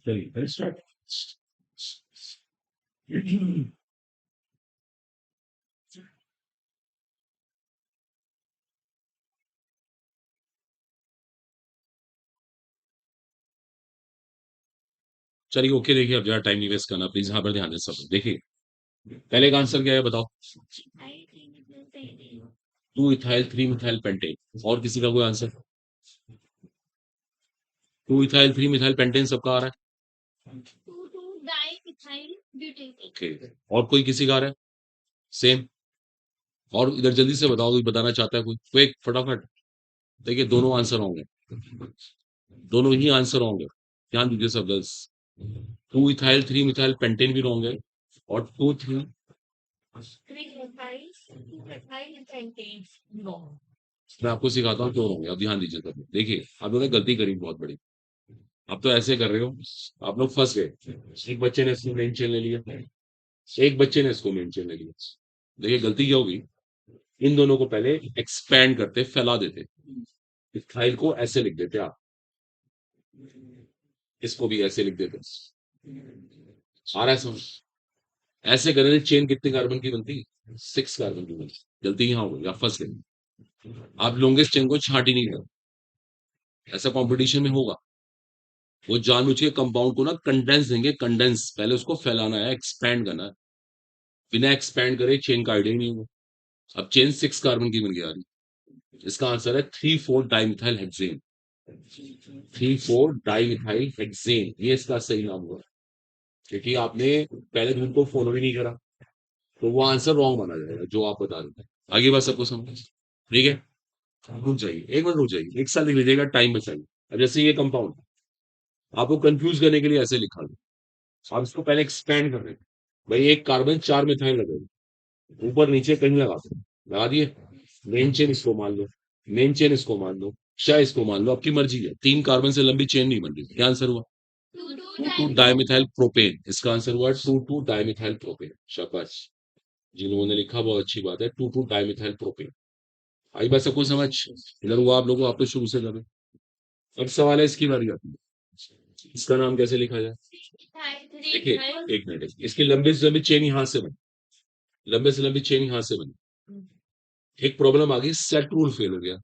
चलिए स्टार्ट। चलिए ओके, देखिए अब ज्यादा टाइम नहीं वेस्ट करना, प्लीज यहाँ पर ध्यान दें सब। देखिए पहले का आंसर क्या है बताओ, 2 इथाइल 3 मिथाइल पेंटेन। और किसी का कोई आंसर? 2 इथाइल 3 मिथाइल पेंटेन सबका आ रहा है, ओके। और कोई किसी का आ रहा है? सेम। और इधर जल्दी से बताओ, कोई बताना चाहता है कोई, क्विक फटाफट। देखिए दोनों आंसर होंगे, दोनों ही आंसर होंगे, ध्यान दीजिए सब गर्ल्स। 2 इथाइल 3 मिथाइल पेंटेन भी होंगे, और 2 3, मैं आपको सिखाता हूँ क्यों होंगे, अब ध्यान दीजिए सब। देखिए आप लोगों ने गलती करी बहुत बड़ी, आप तो ऐसे कर रहे हो, आप लोग फंस गए। एक बच्चे ने इसको मेन चेन ले लिया, एक बच्चे ने इसको मेन चेन ले लिया। देखिए गलती क्या होगी, इन दोनों को पहले एक्सपैंड करते, फैला देते, इथाइल को ऐसे लिख देते आप, इसको भी ऐसे लिख देते, आ रहा है समझ? ऐसे करने से चेन कितने कार्बन की बनती? 6 कार्बन की बनती। गलती यहाँ हो गई, आप फंस गए। आप लॉन्गेस्ट चेन को छांट ही नहीं रहे, ऐसा कंपटीशन में होगा। वो जानबूझ के कंपाउंड को ना कंडेंस देंगे, कंडेंस, पहले उसको फैलाना है, एक्सपैंड करना है। बिना एक्सपैंड करे चेन का आइडिया ही नहीं होगा। अब चेन 6 कार्बन की बन गई आ रही। इसका आंसर है 3,4 डाइमिथाइल हेक्सेन। 3,4 डाइमिथाइल हेक्सेन, ये इसका सही नाम हुआ। क्योंकि आपने पहले रूल को फॉलो ही नहीं करा, तो वो आंसर रॉन्ग माना जाएगा जो आप बता रहे हैं। आगे बात सबको समझ, ठीक है? रुक जाइए, एक मिनट रुक जाइए, एक साथ लिख लीजिएगा, टाइम बचाइए। अब जैसे ये कंपाउंड आपको कंफ्यूज करने के लिए ऐसे लिखा गया, आप इसको पहले एक्सपेंड कर रहे हैं। भाई एक कार्बन 4 मिथाइल लगेगा, ऊपर नीचे कहीं लगा दो, लगा दिए। मेन चेन इसको मान लो, मेन चेन इसको मान लो, शायद इसको मान लो, आपकी मर्जी है। 3 कार्बन से लंबी चेन नहीं बन रही। क्या आंसर हुआ? 2,2 डाइमिथाइल प्रोपेन। इसका आंसर हुआ 2,2 डाइमिथाइल प्रोपेन। शाबाश, जिन लोगों ने लिखा बहुत अच्छी बात है। 2,2 डाइमिथाइल प्रोपेन। आई बात सबको समझ? इधर हुआ आप लोगों, आप तो शुरू से करें। अब सवाल है, इसकी बारी आती है, इसका नाम कैसे लिखा जाए? देखिए, एक मिनट, इसकी लंबी से लंबी चेन यहां से बनी, लंबे से लंबी चेन यहां से बनी। एक प्रॉब्लम आ गई, सेट रूल फेल हो गया।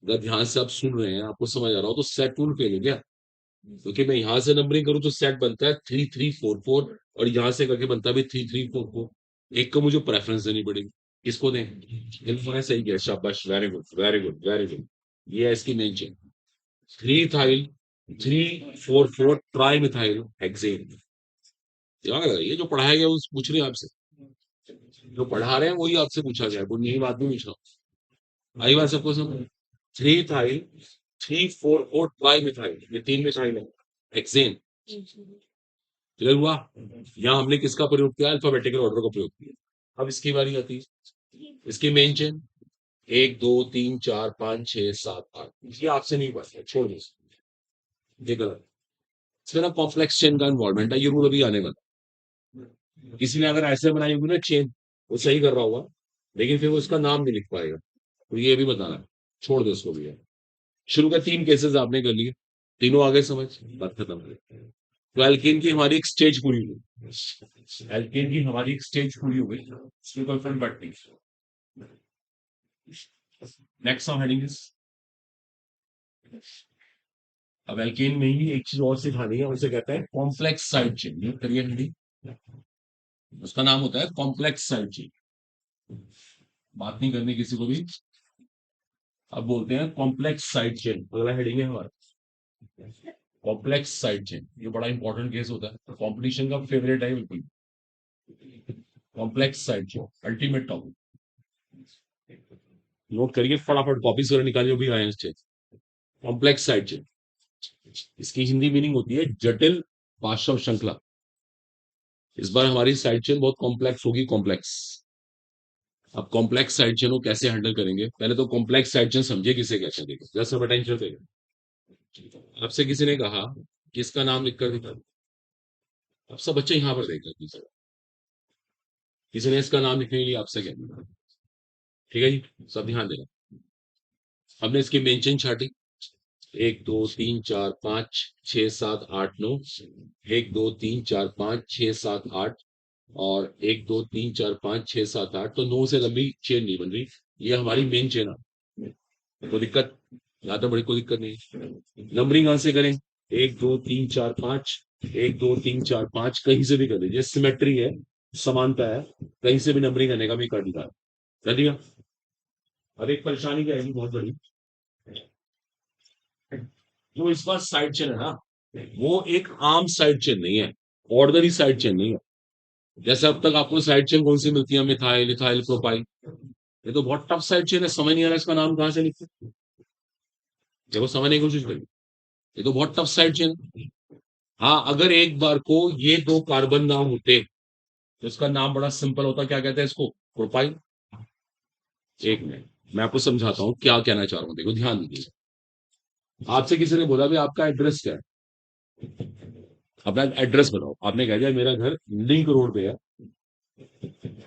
अगर ध्यान से आप सुन रहे हैं, आपको समझ आ रहा हो, तो सेट रूल फेल हो गया। क्योंकि मैं यहां से नंबरिंग करूं तो सेट बनता है 3,3,4,4, और यहां से करके बनता भी 3,3,4,4। एक को मुझे प्रेफरेंस देनी पड़ेगी। किसको दें? इन्होंने सही किया, शाबाश, very good, very good, very good. ये है इसकी main chain, 3,000 3,4,4 tri methyl hexane. दिमाग लगाइए, जो पढ़ाया गया उस पूछ रहे हैं आपसे, जो पढ़ा रहे हैं वही आपसे पूछा गया, कोई नई बात नहीं पूछ रहा। आई बात सबको समझ? 3,000 3,4,4 ट्राई मिथाइल, ये 3 मिथाइल है, हेक्सेन। क्लियर हुआ? यहाँ हमने किसका प्रयोग किया? अल्फाबेटिकल ऑर्डर का प्रयोग किया। अब इसकी बारी आती है, इसकी मेन चेन 1 2 3 4 5 6 7 8। ये आपसे नहीं बचा, छोड़ दो इसको। ये गलत, इसमें ना कॉम्प्लेक्स चेन का इन्वॉल्वमेंट है, ये रूल अभी आने वाला। किसी ने अगर ऐसे बनाई होगी ना चेन, वो सही कर रहा होगा, लेकिन फिर वो उसका नाम नहीं लिख पाएगा, तो ये भी बताना है। छोड़ दो इसको भी। शुरू का 3 केसेस आपने कर लिए, तीनों आगे समझ, बात खत्म। तो एल्केन की हमारी एक स्टेज पूरी हो गई, एल्केन की हमारी एक स्टेज पूरी हो गई, इसमें कोई फर्क बट नहीं। नेक्स्ट हम हेडिंग इज, अब एल्केन में ही एक चीज और सिखानी है, उसे कहते हैं कॉम्प्लेक्स साइड चेन। ये करिए हेडिंग, उसका नाम होता है कॉम्प्लेक्स साइड चेन। बात नहीं करनी किसी को भी, अब बोलते हैं कॉम्प्लेक्स साइड चेन। अगला हेडिंग है हमारा कॉम्प्लेक्स साइड चेन। ये बड़ा इंपॉर्टेंट केस होता है, कॉम्पिटिशन का फेवरेट है बिल्कुल। Complex side chain ultimate topic, note करिए फटाफट, कॉपी से निकालिए भी आए हैं। कॉम्प्लेक्स साइड चेन, इसकी हिंदी मीनिंग होती है जटिल पार्श्व श्रृंखला। इस बार हमारी साइड चेन बहुत कॉम्प्लेक्स होगी, कॉम्प्लेक्स। अब कॉम्प्लेक्स साइड चेन को कैसे हैंडल करेंगे? पहले तो कॉम्प्लेक्स साइड चेन समझिए किसे कहते हैं। देखो, जस्ट अटेंशन देगा। आपसे किसी ने कहा कि इसका नाम लिखकर दिखा, अब सब बच्चे यहां पर देख रहे हैं, किसी ने इसका नाम लिखने के लिए आपसे कह दिया, ठीक है जी, सब ध्यान देना। हमने इसकी मेन चेन छाटी, 1 2 3 4 5 6 7 8 9, 1 2 3 4 5 6 7 8, और 1 2 3 4 5 6 7 8, तो 9 से लंबी चेन नहीं बन रही। ये हमारी मेन चेन है, कोई दिक्कत? यहाँ तो बड़ी कोई दिक्कत नहीं। नंबरिंग कहां से करें? 1 2 3 4 5, 1 2 3 4 5, कहीं से भी कर लीजिए, सिमेट्री है, समानता है, कहीं से भी नंबरिंग करने का भी कर दिया, कर दिया। अब एक परेशानी क्या है बहुत बड़ी, जो इस बार साइड चेन है ना, वो एक आम साइड चेन नहीं है, ऑर्डनरी साइड चेन नहीं है। जैसे अब तक आपको साइड चेन कौन सी मिलती है? Methyl, ethyl, propyl. ये तो बहुत टफ साइड चेन है, समझ नहीं आ रहा इसका नाम कहां से लिखे। देखो, समझने की कोशिश करिए, ये तो बहुत टफ साइड चेन है। हाँ, अगर एक बार को ये 2 कार्बन ना होते तो इसका नाम बड़ा सिंपल होता, क्या कहते हैं इसको? प्रोपाइल। एक मिनट, मैं आपको समझाता हूँ क्या कहना चाह रहा हूँ, देखो ध्यान दीजिए। आपसे किसी ने बोला भी आपका एड्रेस क्या है, अपना एड्रेस बताओ। आपने कह दिया मेरा घर लिंक रोड पे है,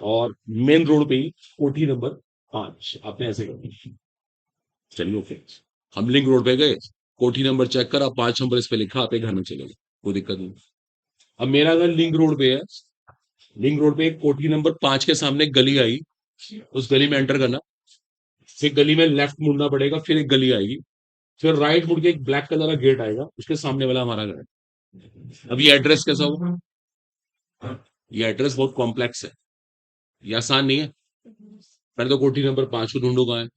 और मेन रोड पे ही कोठी नंबर 5, आपने ऐसे कर, चलिए ओके। हम लिंक रोड पे गए, कोठी नंबर चेक करा, 5 नंबर इस पे लिखा, आप एक घर में चले गए, कोई दिक्कत नहीं। अब मेरा घर लिंक रोड पे है, लिंक रोड पे एक कोठी नंबर 5 के सामने एक गली आई, उस गली में एंटर करना, फिर गली में लेफ्ट मुड़ना पड़ेगा, फिर एक गली आएगी, फिर राइट मुड़ के एक ब्लैक कलर का गेट आएगा, उसके सामने वाला हमारा घर है। अब ये एड्रेस कैसा होगा? ये एड्रेस बहुत कॉम्प्लेक्स है, ये आसान नहीं है। पहले तो कोठी नंबर 5 को ढूंढो कहाँ है,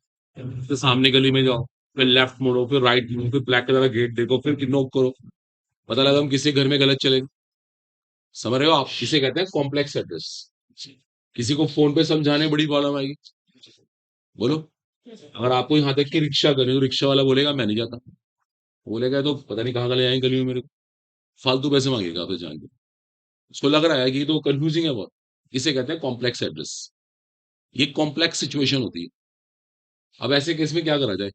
फिर सामने गली में जाओ, फिर लेफ्ट मुड़ो, फिर राइट मुड़ो, फिर ब्लैक कलर का गेट देखो, फिर नॉक करो, पता लगा हम किसी घर में गलत चले गए। समझ रहे हो आप? इसे कहते हैं कॉम्प्लेक्स एड्रेस। किसी को फोन पे समझाने बड़ी प्रॉब्लम आएगी। बोलो, अगर आपको यहाँ तक कि रिक्शा करें तो रिक्शा वाला बोलेगा मैं नहीं जाता, बोलेगा "ये तो पता नहीं कहाँ का ले आए गली में मेरे को", फालतू पैसे मांगेगा आपसे जान के। उसको लग रहा है कि ये तो कंफ्यूजिंग है बहुत। इसे कहते हैं कॉम्प्लेक्स एड्रेस। ये कॉम्प्लेक्स सिचुएशन होती है। अब ऐसे केस में क्या करा जाए?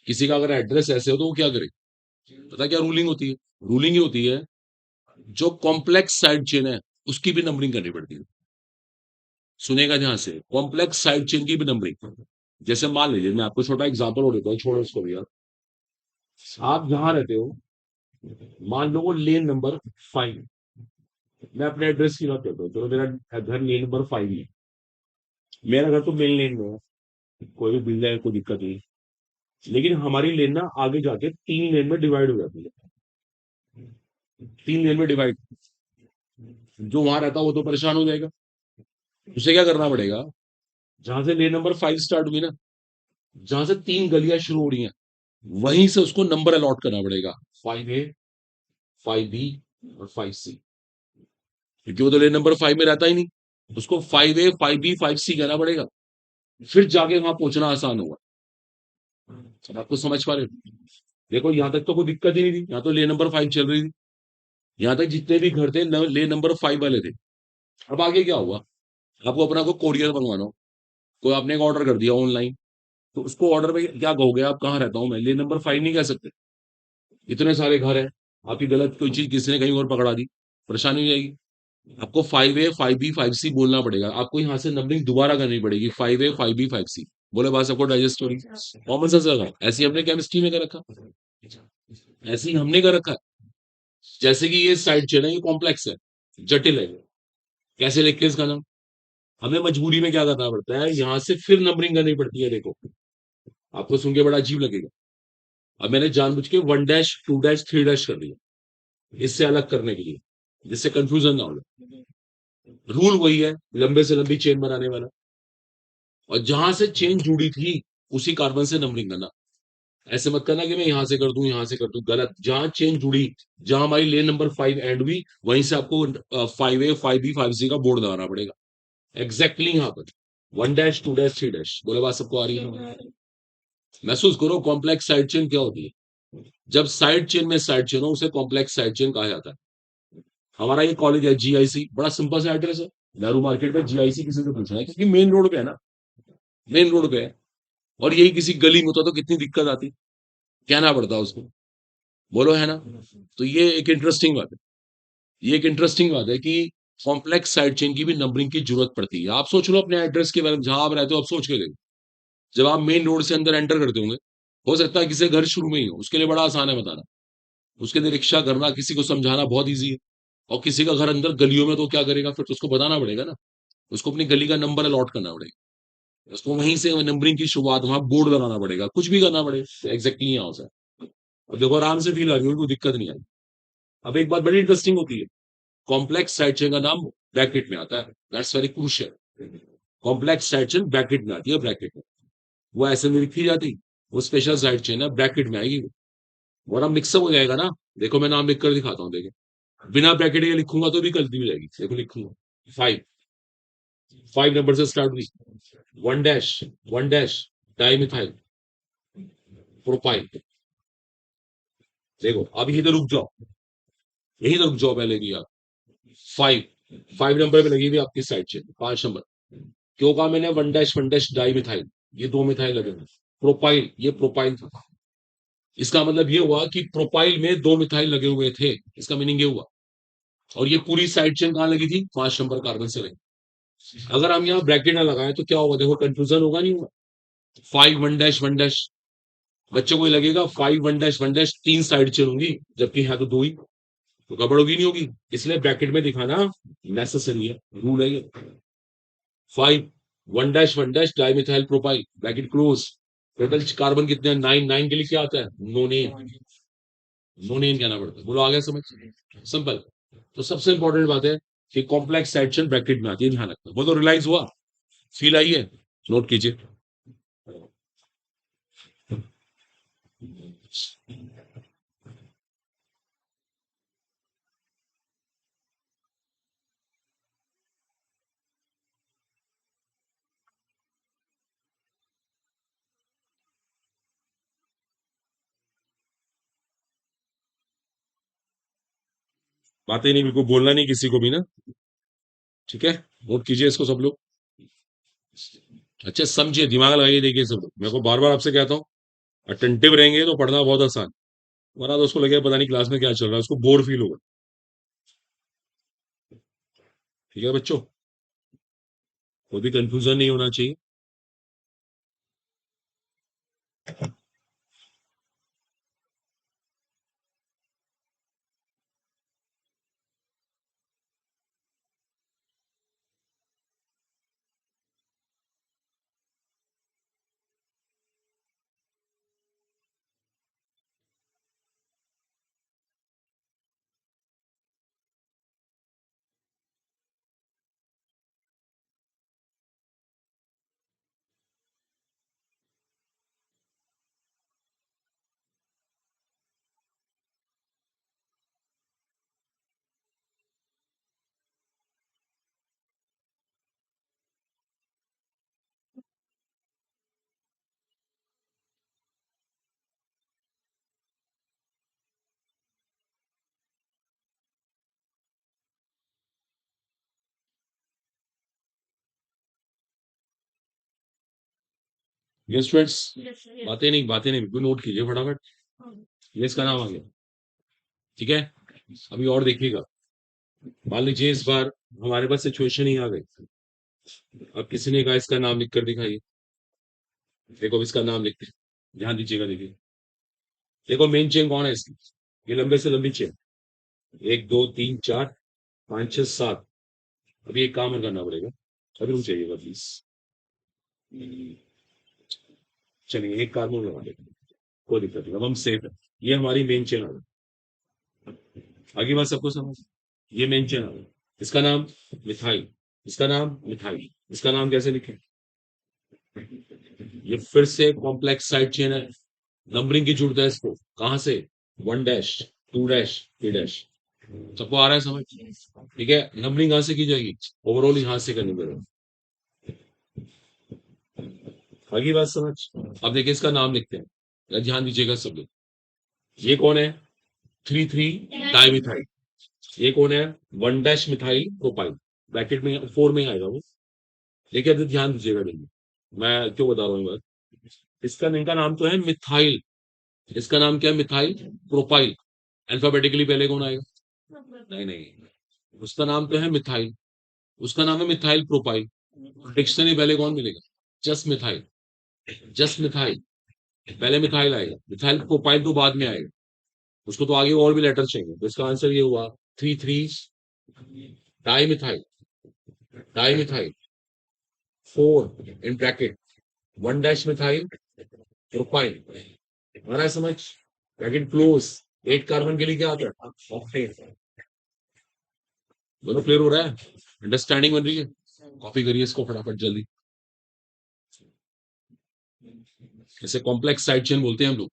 किसी का अगर एड्रेस ऐसे हो तो वो क्या करे? पता क्या रूलिंग होती है? रूलिंग ये होती है, जो कॉम्प्लेक्स साइड चेन है उसकी भी नंबरिंग करनी पड़ती है। सुनेगा ध्यान से, कॉम्प्लेक्स साइड चेन की भी नंबरिंग। जैसे मान लीजिए, मैं आपको छोटा एग्जांपल और देता हूँ, छोड़ो इसको भैया। आप जहां रहते हो, मान लो वो लेन नंबर 5, मैं अपने एड्रेस की बात करता हूँ, चलो मेरा घर लेन नंबर 5 ही है। मेरा घर तो मेन लेन में है, कोई भी बिल्डर है, कोई दिक्कत नहीं। लेकिन हमारी लेन ना आगे जाके 3 लेन में डिवाइड हो जाती है। 3 लेन में डिवाइड, जो वहां रहता है वो तो परेशान हो जाएगा। उसे क्या करना पड़ेगा? जहां से लेन नंबर 5 स्टार्ट हुई ना, जहां से 3 गलियां शुरू हो रही हैं, वहीं से उसको नंबर अलॉट करना पड़ेगा, 5A, 5B और 5C। क्योंकि वो तो लेन नंबर 5 में रहता ही नहीं, उसको 5A, 5B, 5C कहना पड़ेगा, फिर जाके वहां पहुंचना आसान होगा। अब आपको समझ पा रहे हो? देखो, यहां तक तो कोई दिक्कत ही नहीं थी, यहाँ तो लेन नंबर 5 चल रही थी। यहाँ तक जितने भी घर थे लेन नंबर 5 वाले थे। अब आगे क्या हुआ? आपको अपना कोई कोरियर मंगवाना हो, कोई आपने एक ऑर्डर कर दिया ऑनलाइन, तो उसको ऑर्डर में क्या कहोगे आप? कहाँ रहता हूँ मैं, लेन नंबर 5 नहीं कह सकते, इतने सारे घर हैं। आपकी गलत कोई चीज किसी ने कहीं और पकड़ा दी, परेशानी हो जाएगी। आपको 5A, 5B, 5C बोलना पड़ेगा, आपको यहाँ से नंबरिंग दोबारा करनी पड़ेगी, 5A, 5B, 5C। बोले बात सबको डाइजेस्ट हो रही? कॉमन सेंस लगा, ऐसे ही हमने केमिस्ट्री में कर रखा, ऐसे ही हमने कर रखा है। जैसे कि ये साइड चेन है, ये कॉम्प्लेक्स है, जटिल है। कैसे लिखते हैं इसका नाम? हमें मजबूरी में क्या करना पड़ता है, यहाँ से फिर नंबरिंग करनी पड़ती है। देखो, आपको सुन के बड़ा अजीब लगेगा, अब मैंने जानबूझ के 1 डैश, 2 डैश, 3 डैश कर दिया, इससे अलग करने के लिए, जिससे कंफ्यूजन ना हो। रूल वही है, लंबे से लंबी चेन बनाने वाला। और जहां से चेन जुड़ी थी उसी कार्बन से नंबरिंग करना। ऐसे मत करना कि मैं यहां से कर दूं, यहां से कर दूं, गलत। जहां चेन जुड़ी, जहां हमारी लेन नंबर 5 एंड हुई, वहीं से आपको 5A, 5B, 5C का बोर्ड लगाना पड़ेगा, एग्जैक्टली यहाँ पर। 1 डैश, 2 डैश, 3 डैश। बोले बात सबको आ रही है? महसूस करो कॉम्प्लेक्स साइड चेन क्या होती है। जब साइड चेन में साइड चेन हो, उसे कॉम्प्लेक्स साइड चेन कहा जाता है। हमारा ये कॉलेज है GIC, बड़ा सिंपल सा एड्रेस है, नेहरू मार्केट में GIC किसी से पूछना है, क्योंकि मेन रोड पे है ना, मेन रोड पे है। और यही किसी गली में होता तो कितनी दिक्कत आती, कहना पड़ता उसको। बोलो, है ना? तो ये एक इंटरेस्टिंग बात है, ये एक इंटरेस्टिंग बात है कि कॉम्प्लेक्स साइड चेन की भी नंबरिंग की जरूरत पड़ती है। आप सोच लो अपने एड्रेस के बारे में, जहां आप रहते हो, आप सोच के देखो। जब आप मेन रोड से अंदर एंटर करते होंगे, हो सकता है किसी का घर शुरू में ही हो, उसके लिए बड़ा आसान है बताना, उसके लिए रिक्शा करना, किसी को समझाना बहुत ईजी है। और किसी का घर अंदर गलियों में, तो क्या करेगा फिर? तो उसको बताना पड़ेगा ना, उसको अपनी गली का नंबर अलॉट करना पड़ेगा, उसको वहीं से नंबरिंग की शुरुआत, वहां बोर्ड लगाना पड़ेगा, कुछ भी करना पड़ेगा, एग्जैक्टली यहाँ से। अब देखो, आराम से फील आ रही हो, कोई दिक्कत नहीं आई। अब एक बात बड़ी इंटरेस्टिंग होती है, कॉम्प्लेक्स साइड चेन का नाम ब्रैकेट में आता है, that's very crucial. Complex side chain bracket में आती है, ब्रैकेट में। वो ऐसे में लिखी जाती, वो स्पेशल साइड चेन है, ब्रैकेट में आएगी वो। वरना मिक्सअप हो जाएगा ना। देखो, मैं नाम लिख कर दिखाता हूँ, देखो, बिना ब्रैकेट के लिखूंगा तो भी गलती हो जाएगी। देखो, लिखूंगा 5, 5 नंबर से स्टार्ट हुई, 1 dash, 1 dash, di methyl propyl. देखो, अब यहीं तो रुक जाओ, यहीं तो रुक जाओ पहले भी आप। 5, 5 नंबर पे लगी हुई आपकी साइड चेन, 5 नंबर। क्यों कहा मैंने 1 डैश, 1 डैश, डाई मिथाइल, ये 2 मिथाइल लगे हुए। प्रोपाइल, ये प्रोपाइल था। इसका मतलब ये हुआ कि प्रोपाइल में 2 मिथाइल लगे हुए थे, इसका मीनिंग ये हुआ। और ये पूरी साइड चेन कहाँ लगी थी? 5 नंबर कार्बन से लगी। अगर हम यहाँ ब्रैकेट ना लगाए तो क्या होगा? देखो, कंफ्यूजन होगा नहीं होगा? 5, 1 डैश, 1 डैश, बच्चे को ये लगेगा 5, 1 डैश, 1 डैश 3 साइड चेन होंगी, जबकि है तो 2 ही, तो गड़बड़ होगी नहीं होगी? इसलिए ब्रैकेट में दिखाना नेसेसरी है, रूल है ये। 5, 1 dash, 1 dash, dimethyl propyl, bracket close. Total carbon कितने हैं? 9। 9 के लिए क्या आता है? नोनेन। नोनेन कहना पड़ता है। बोलो आ गया समझ? सिंपल। तो सबसे इंपॉर्टेंट बात है कि कॉम्प्लेक्स साइड ब्रैकेट में आती है, ध्यान रखना। वो तो रियलाइज हुआ, फील आई है, नोट कीजिए। बातें नहीं, बिल्कुल बोलना नहीं किसी को भी ना, ठीक है? नोट कीजिए इसको सब लोग। अच्छा समझिए, दिमाग लगाइए, देखिए सब लोग, मैं को बार बार आपसे कहता हूँ, अटेंटिव रहेंगे तो पढ़ना बहुत आसान, वरना तो उसको लगेगा पता नहीं क्लास में क्या चल रहा है, उसको बोर फील होगा। ठीक है बच्चों, कोई भी कंफ्यूजन नहीं होना चाहिए। ये स्टूडेंट्स, बातें नहीं, बिल्कुल नोट कीजिए फटाफट। ये इसका नाम आ गया, ठीक है? अभी और देखिएगा, मान लीजिए इस बार हमारे पास सिचुएशन ही आ गई। अब किसी ने कहा इसका नाम लिख कर दिखाइए। देखो अब इसका नाम लिखते हैं, ध्यान दीजिएगा, देखिए। देखो मेन चेन कौन है इसकी? ये लंबे से लंबी चेन, 1 2 3 4 5 6 7। अभी एक काम और करना पड़ेगा, अभी रुक जाइएगा प्लीज। चलिए एक काम और लगा देते हैं, कोई दिक्कत नहीं, अब हम सेफ है। ये हमारी मेन चेन आ गई। आगे बात सबको समझ? ये मेन चेन आ गई, इसका नाम मिथाइल, इसका नाम मिथाइल, इसका नाम कैसे लिखें? ये फिर से कॉम्प्लेक्स साइड चेन है, नंबरिंग की जरूरत है इसको। कहां से? 1 डैश 2 डैश 3 डैश। सबको आ रहा है समझ? ठीक है, नंबरिंग कहां से की जाएगी? ओवरऑल यहां से करनी पड़ेगी। आगे बात समझ? अब देखिए इसका नाम लिखते हैं, ध्यान दीजिएगा सब लोग। ये कौन है? 3 3 डाइमिथाइल। ये कौन है? 1 डैश मिथाइल प्रोपाइल। ब्रैकेट में 4 में आएगा वो। देखिए अब ध्यान दीजिएगा, देखिए मैं क्यों बता रहा हूँ ये बात। इसका इनका नाम तो है मिथाइल, इसका नाम क्या है? Methyl propyl. अल्फाबेटिकली पहले कौन आएगा? नहीं नहीं, उसका नाम तो है मिथाइल, उसका नाम है मिथाइल प्रोपाइल। डिक्शनरी पहले कौन मिलेगा? Just methyl, just methyl. पहले मिथाइल आएगा, मिथाइल प्रोपाइल तो बाद में आएगा, उसको तो आगे और भी लेटर चाहिए। तो इसका आंसर ये हुआ 3 3 dimethyl, dimethyl 4 in bracket 1 dash methyl propyl. आ रहा है समझ? Bracket close. 8 कार्बन के लिए क्या आता है? ऑक्टेन। दोनों क्लियर हो रहा है? अंडरस्टैंडिंग बन रही है? कॉपी करिए इसको फटाफट जल्दी। इसे कॉम्प्लेक्स साइड चेन बोलते हैं हम लोग।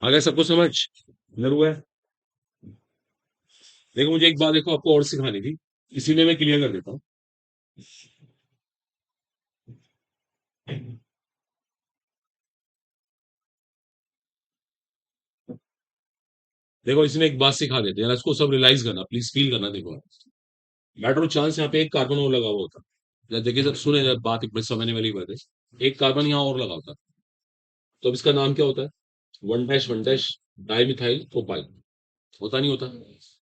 आ गया सबको समझ? क्लियर हुआ है? देखो मुझे एक बात देखो आपको और सिखानी थी, इसीलिए मैं क्लियर कर देता हूँ। देखो इसमें एक बात सिखा देते हैं, इसको सब रियलाइज करना, प्लीज फील करना। देखो मैटर ऑफ चांस, यहाँ पे एक कार्बन और लगा हुआ होता, जब देखिए जब सुने जब बात एक बड़ी समझने वाली बात है, एक कार्बन यहाँ और लगा होता, तो अब इसका नाम क्या होता है? One dash di methyl propyl. होता नहीं होता?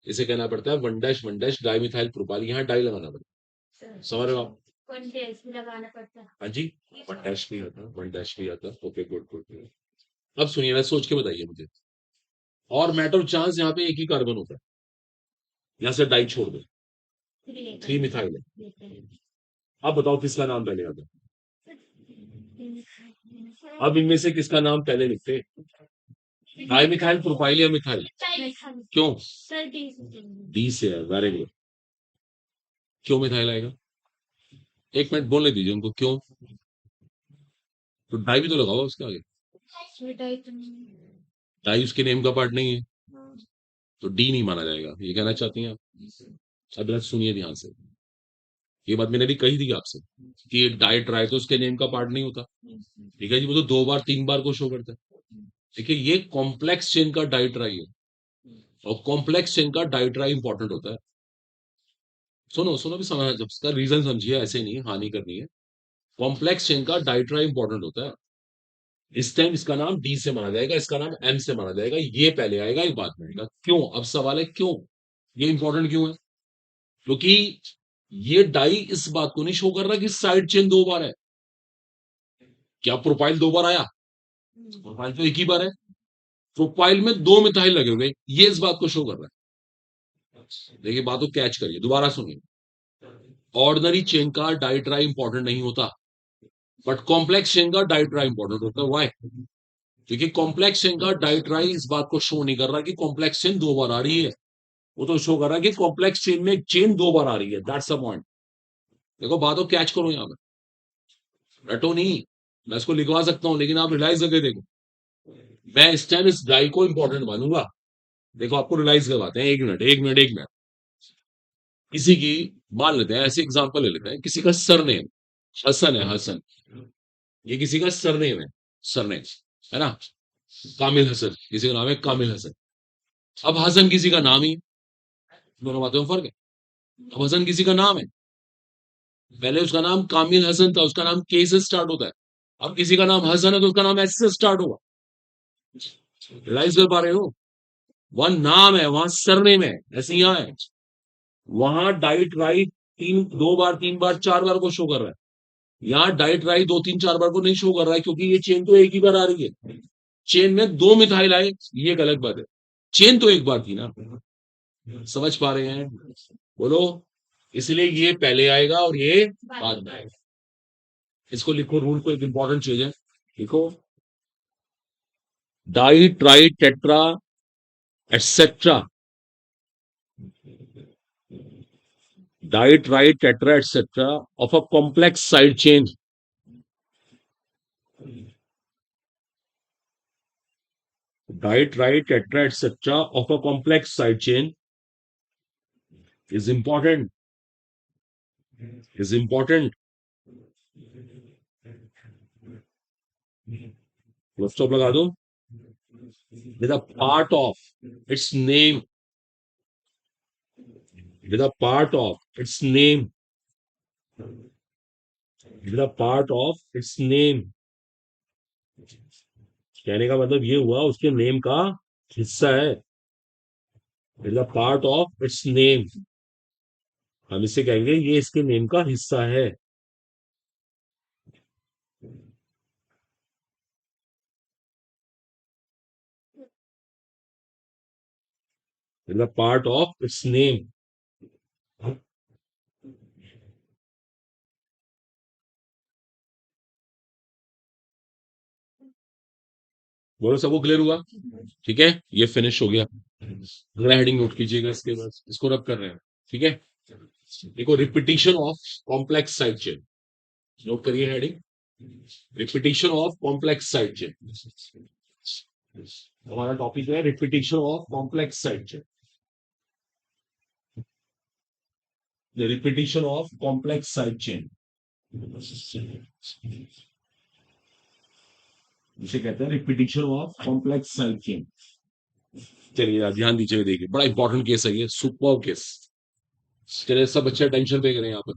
इसे कहना पड़ता है one dash di methyl propyl, यहाँ डाई लगाना पड़ता है। समझ रहे हो आप? वन डैश भी लगाना पड़ता है। हाँ जी, वन डैश भी आता, वन डैश भी आता। Okay good good. अब सुनिए ना, सोच के बताइए मुझे। और मैटर ऑफ चांस यहाँ पे एक ही कार्बन होता है, यहाँ से डाई छोड़ दो, थ्री मिथाइल है। अब बताओ किसका नाम पहले आता है? अब इनमें से किसका नाम पहले लिखते? डाई मिथाइल प्रोपाइल या मिथाइल? क्यों? डी से है, वेरी गुड। क्यों मिथाइल आएगा? एक मिनट बोलने दीजिए उनको, क्यों? तो डाई भी तो लगाओ उसके आगे। डाई उसके नेम का पार्ट नहीं है, तो डी नहीं माना जाएगा, ये कहना चाहती हैं आप? अब जरा सुनिए ध्यान से, ये बात मैंने भी कही थी आपसे कि डाई ट्राई तो उसके नेम का पार्ट नहीं होता, ठीक है जी, वो तो दो बार तीन बार को शो करता है। देखिए ये कॉम्प्लेक्स चेन का डाई ट्राई है, और कॉम्प्लेक्स चेन का डाई ट्राई इंपॉर्टेंट होता है। सुनो सुनो भी समझ, जब इसका रीजन समझिए, ऐसे नहीं हानि करनी है। कॉम्प्लेक्स चेन का डाई ट्राई इंपॉर्टेंट होता है। इस टाइम इसका नाम डी से माना जाएगा, इसका नाम एम से माना जाएगा, ये पहले आएगा ये बाद में आएगा। क्यों? अब सवाल है क्यों ये इंपॉर्टेंट क्यों है? क्योंकि ये डाई इस बात को नहीं शो कर रहा कि साइड चेन दो बार है। क्या प्रोफाइल दो बार आया? प्रोफाइल तो एक ही बार है। प्रोफाइल में दो मिथाइल लगे हुए, ये इस बात को शो कर रहा है। देखिए बात को कैच करिए, दोबारा सुनिए। ऑर्डिनरी चेन का डाई ट्राई इंपॉर्टेंट नहीं होता, बट कॉम्प्लेक्स चेन का डाई ट्राई इंपॉर्टेंट होता है। व्हाई? क्योंकि कॉम्प्लेक्स चेन का डाई ट्राई इस बात को शो नहीं कर रहा कि कॉम्प्लेक्स चेन दो बार आ रही है, वो तो शो कर रहा है कि कॉम्प्लेक्स चेन में चेन दो बार आ रही है। That's the point. देखो बात को कैच करो, यहां पर रटो नहीं। मैं इसको लिखवा सकता हूं, लेकिन आप रियलाइज करके देखो, मैं इस टाइम इस डाई को इंपॉर्टेंट मानूंगा। देखो आपको रियलाइज करवाते हैं, एक मिनट एक मिनट एक मिनट। किसी की, मान लेते हैं ऐसे एग्जांपल ले लेते हैं, किसी का सरनेम हसन है, हसन, ये किसी का सरनेम है, सरनेम है ना, कामिल हसन, किसी का नाम है कामिल हसन। अब हसन किसी का नाम ही है, दोनों बातों में फर्क है। अब हसन किसी का नाम है, पहले उसका नाम कामिल हसन था, उसका नाम के से स्टार्ट होता है। अब किसी का नाम हसन है तो उसका नाम एस से स्टार्ट होगा। रियलाइज कर पा रहे हो? वहां नाम है, वहां सरनेम है, ऐसे यहाँ है। वहां डाइट राइट तीन दो बार तीन बार चार बार को शो कर रहा है, यहाँ डाइट राइट दो तीन चार बार को नहीं शो कर रहा है, क्योंकि ये चेन तो एक ही बार आ रही है। चेन में दो मिथाइल आए, ये एक अलग बात है, चेन तो एक बार थी ना। समझ पा रहे हैं? बोलो। इसलिए ये पहले आएगा और ये बाद में आएगा। इसको लिखो, रूल को, एक इंपॉर्टेंट चीज है, लिखो। Di tri tetra etcetera, di tri tetra etcetera of a complex side chain, di tri tetra etcetera of a complex side chain is important, is important. Full stop लगा दो। With a part of its name, with a part of its name, with a part of its name, कहने का मतलब ये हुआ उसके name का हिस्सा है। with a part of its name, हम इसे कहेंगे ये इसके नेम का हिस्सा है। with a part of its name, बोलो सबको क्लियर हुआ? ठीक है, ये फिनिश हो गया। अगला हेडिंग नोट कीजिएगा, इसके बाद इसको रब कर रहे हैं, ठीक है। देखो, repetition of complex side chain, note करिए heading, repetition of complex side chain. हमारा टॉपिक है repetition of complex side chain. The repetition of complex side chain इसे कहते हैं repetition of complex side chain. चलिए यार ध्यान दीजिए, देखिए बड़ा इंपॉर्टेंट केस है ये, सुपर केस। चलिए सब बच्चे टेंशन पे करें यहाँ पर।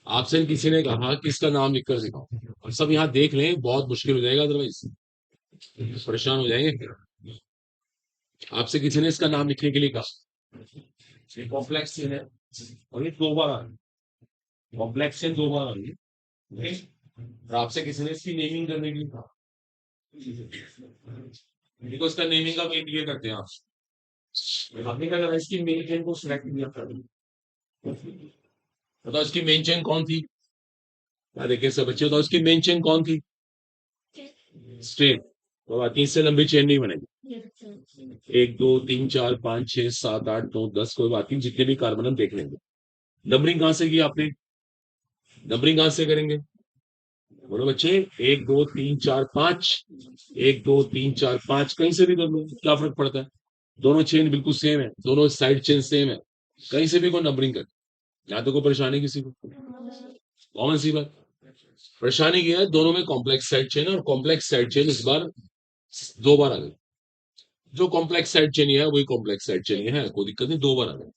आपसे किसी ने कहा कि इसका नाम लिखकर दिखाओ, और सब यहाँ देख लें, बहुत मुश्किल हो जाएगा, अदरवाइज परेशान हो जाएंगे फिर। आपसे किसी ने इसका नाम लिखने के लिए कहा, ये कॉम्प्लेक्स चेन है और ये दो बार आ रही है, कॉम्प्लेक्स चेन दो बार आ रही है, ठीक? और आपसे किसी ने इसकी नेमिंग करने के लिए कहा, देखो इसका नेमिंग का मेन ये करते हैं आप। आपने क्या करा, इसकी मेन चेन को सिलेक्ट किया कर, बताओ इसकी मेन चेन कौन थी। देखिए सब बच्चे बताओ इसकी मेन चेन कौन थी, स्ट्रेट। तो बाकी इससे लंबी चेन नहीं बनेगी। एक दो तीन चार पांच छह सात आठ नौ 10, कोई बात नहीं, जितने भी कार्बन हम देख लेंगे। नंबरिंग कहां से की आपने, नंबरिंग कहां से करेंगे, बोलो बच्चे, एक दो तीन चार पांच, एक दो तीन चार पांच, कहीं से भी कर लो, क्या फर्क पड़ता है। दोनों चेन बिल्कुल सेम है, दोनों साइड चेन सेम है, कहीं से भी कोई नंबरिंग कर, यहाँ तो कोई परेशानी किसी को, कॉमन सी बात। परेशानी क्या है, दोनों में कॉम्प्लेक्स साइड चेन है, और कॉम्प्लेक्स साइड चेन इस बार दो बार आ गई। जो कॉम्प्लेक्स साइड चेन है वही कॉम्प्लेक्स साइड चेन है, कोई दिक्कत नहीं, दो बार आ गई।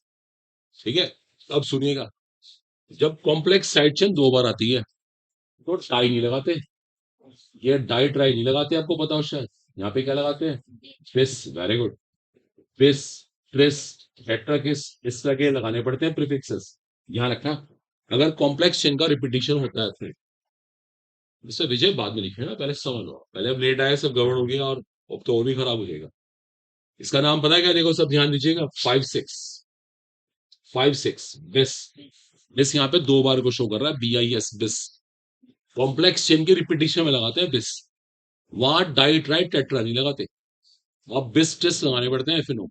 ठीक है, अब सुनिएगा, जब कॉम्प्लेक्स साइड चेन दो बार आती है तो टाई नहीं लगाते, ये डाई ट्राई नहीं लगाते, आपको पता हो शायद। यहाँ पे क्या लगाते हैं, फिस, वेरी गुड, फिस, ट्रिस, टेट्राकिस, इस तरह के लगाने पड़ते हैं प्रीफिक्सेस। ध्यान रखना, अगर कॉम्प्लेक्स चेन का रिपीटिशन होता है तो इससे विजय बाद में लिखे ना, पहले समझ लो, पहले अब लेट आए सब गड़बड़ हो गया, और अब तो और भी खराब हो जाएगा। इसका नाम पता है क्या, देखो सब ध्यान दीजिएगा, 5 6, 5 6 बिस। बिस यहाँ पे दो बार को शो कर रहा है, BIS, बिस। कॉम्प्लेक्स चेन के रिपीटिशन में लगाते हैं बिस, वहां डाई ट्राई टेट्रा नहीं लगाते, वहां बिस टेस्ट लगाने पड़ते हैं, FNO,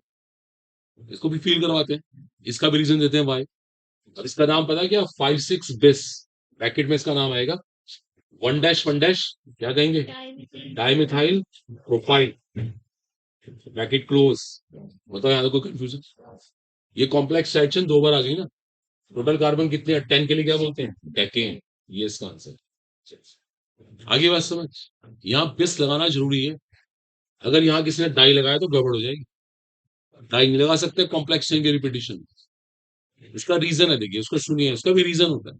इसको भी फील करवाते हैं, इसका भी रीजन देते हैं भाई। और इसका नाम पता है क्या, 5 6 बिस। ब्रैकेट में इसका नाम आएगा, वन डैश, क्या कहेंगे, डाइमिथाइल प्रोपाइल, ब्रैकेट क्लोज। बताओ यहाँ तो कोई कंफ्यूजन, ये कॉम्प्लेक्स साइड चेन दो बार आ गई ना। टोटल कार्बन कितने हैं, 10 के लिए क्या बोलते हैं, डेकेन, ये इसका आंसर। आगे बात समझ, यहाँ बिस लगाना जरूरी है, अगर यहाँ किसी ने डाई लगाया तो गड़बड़ हो जाएगी, डाई नहीं लगा सकते कॉम्प्लेक्स चेन के रिपीटिशन। इसका रीजन है, देखिए उसको सुनिए, उसका भी रीजन होता है।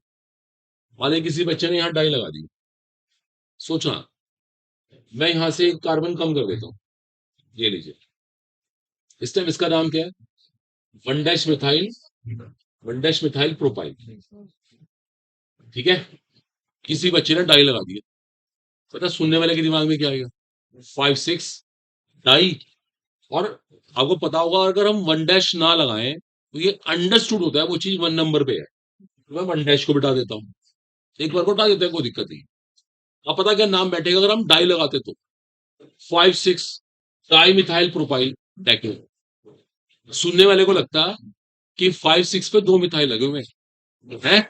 मान लीजिए किसी बच्चे ने यहाँ डाई लगा दी, सोचा मैं यहां से कार्बन कम कर देता हूँ, ये लीजिए, इस टाइम इसका नाम क्या है, one dash methyl, one dash methyl propyl. ठीक है, किसी बच्चे ने डाई लगा दिया, पता सुनने वाले के दिमाग में क्या आएगा, 5 6 डाई। और आपको पता होगा अगर हम वन डैश ना लगाएं तो ये अंडरस्टूड होता है वो चीज 1 नंबर पे है, तो मैं वन डैश को बिठा देता हूँ, एक बार को हटा देते हैं, कोई दिक्कत नहीं। अब पता क्या नाम बैठेगा अगर हम डाई लगाते तो, 5 6 डाई मिथाइल प्रोपाइल डेकेन। सुनने वाले को लगता कि 5 6 पे दो मिथाइल लगे हुए हैं,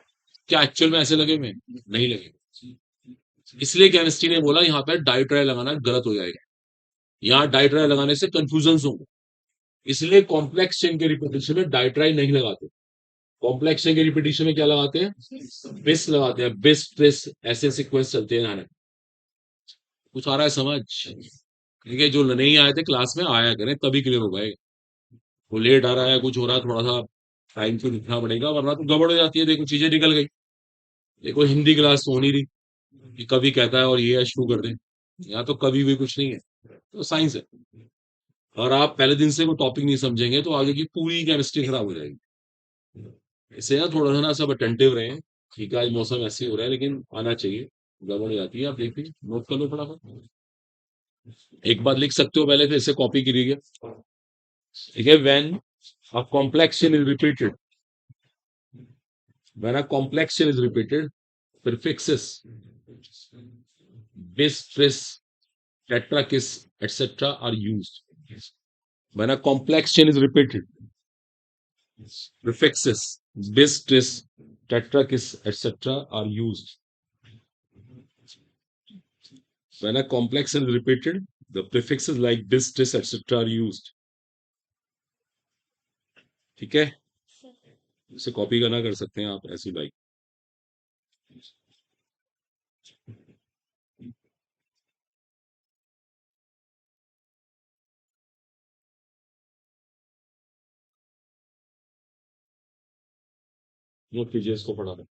क्या एक्चुअल में ऐसे लगे हुए हैं? नहीं लगे, इसलिए केमिस्ट्री ने बोला यहाँ पे डाइट्राई लगाना गलत हो जाएगा, यहाँ डाइट्राई लगाने से कंफ्यूजन होंगे, इसलिए कॉम्प्लेक्स चेन के रिपीटिशन में डाइट्राई नहीं लगाते, कॉम्प्लेक्स चेन के रिपीटिशन में क्या लगाते हैं, बिस लगाते हैं, बिस ट्रिस, ऐसे सीक्वेंस चलते हैं यहाँ। कुछ आ रहा है समझ, ठीक है, जो नहीं आए थे क्लास में आया करें तभी क्लियर हो पाएगा, वो लेट आ रहा है, कुछ हो रहा है, थोड़ा सा टाइम से लिखना पड़ेगा, वरना तो गड़बड़ हो जाती है, देखो चीजें निकल गई। देखो हिंदी क्लास तो हो नहीं रही कि कभी कहता है और ये शुरू कर दे, यहाँ तो कभी भी कुछ नहीं है, तो साइंस है। और आप पहले दिन से वो टॉपिक नहीं समझेंगे तो आगे की पूरी केमिस्ट्री खराब हो जाएगी। इससे ना थोड़ा सा ना सब अटेंटिव रहे, ठीक है, आज मौसम ऐसे ही हो रहा है लेकिन आना चाहिए, गड़बड़ हो जाती है, आप देखिए नोट कर लो फटाफट, एक बार लिख सकते हो पहले, फिर इसे कॉपी करिए। ठीक है, when a complexion is repeated, when a complexion is repeated, prefixes bis, tris, tetrakis, etc. are used. When a complex chain is repeated, prefixes bis, tris, tetrakis, etc. are used. When a complex chain is repeated, the prefixes like this etcetera are used. ठीक है, इसे copy करना कर सकते हैं आप ऐसी bike. Note कीजिए इसको, पढ़ा दो।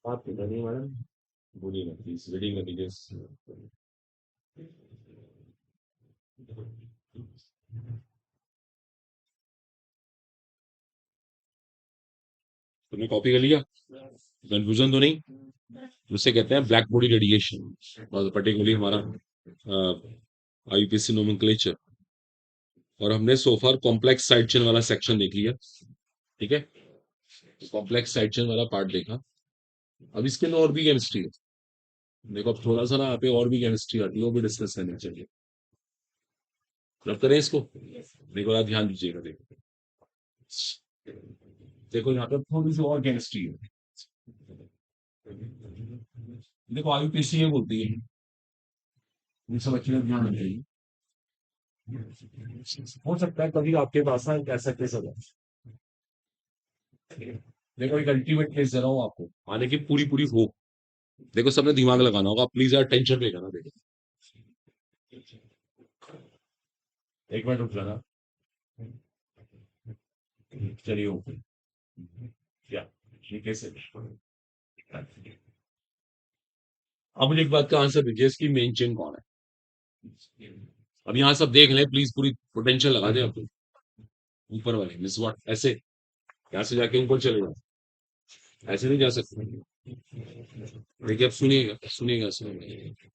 आप नहीं मैडम, बोलिए ना प्लीज, रीडिंग कर दीजिए। तुमने कॉपी कर लिया? कंफ्यूजन तो नहीं? उसे कहते हैं ब्लैक बॉडी रेडिएशन, और पर्टिकुलरली हमारा आईपीसी नोमेनक्लेचर। और हमने सोफार कॉम्प्लेक्स साइड चेन वाला सेक्शन देख लिया। ठीक है, कॉम्प्लेक्स साइड चेन वाला पार्ट देखा। अब इसके अंदर और भी केमिस्ट्री है। देखो अब थोड़ा सा ना यहाँ पे और भी केमिस्ट्री आती है, वो भी डिस्कस करनी चाहिए। रब करें इसको, देखो आप ध्यान दीजिएगा। देखो देखो यहाँ पे थोड़ी सी और केमिस्ट्री है। देखो आईयूपीसी ये बोलती है, ये सब अच्छी तरह ध्यान रखिए। हो सकता है कभी आपके पास ना एक ऐसा केस होगा। देखो एक अल्टीमेट केस दे रहा हूँ आपको, आने की पूरी पूरी होप। देखो सबने दिमाग लगाना होगा, प्लीज यार टेंशन पे करना। देखो एक मिनट रुक जाना। चलिए ओके, क्या ये कैसे? अब मुझे एक बात का आंसर दीजिए, इसकी मेन चेन कौन है? अब यहाँ सब देख लें प्लीज, पूरी पोटेंशियल लगा दे आपको। ऊपर वाले मिस व्हाट, ऐसे यहाँ से जाके ऊपर चले जाओ, ऐसे नहीं जा सकते। देखिए अब सुनिएगा सुनिएगा सुनिएगा।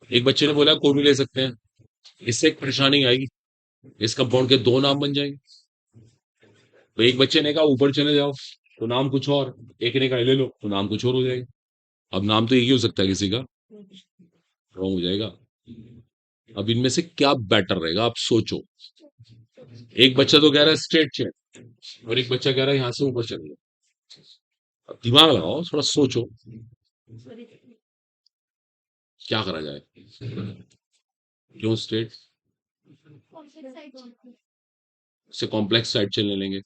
एक बच्चे ने बोला कोई भी ले सकते हैं, इससे एक परेशानी आएगी, इस कंपाउंड के दो नाम बन जाएंगे। तो एक बच्चे ने कहा ऊपर चले जाओ, तो नाम कुछ और। एक ने कहा ले लो, तो नाम कुछ और हो जाएगा। अब नाम तो एक ही हो सकता है, किसी का रॉन्ग हो जाएगा। अब इनमें से क्या बेटर रहेगा, आप सोचो। एक बच्चा तो कह रहा है स्ट्रेट चेन, और एक बच्चा कह रहा है यहाँ से ऊपर चले जाओ। अब दिमाग लगाओ, थोड़ा सोचो, क्या करा जाए? क्यों स्ट्रेट? से कॉम्प्लेक्स साइड चेन ले लेंगे,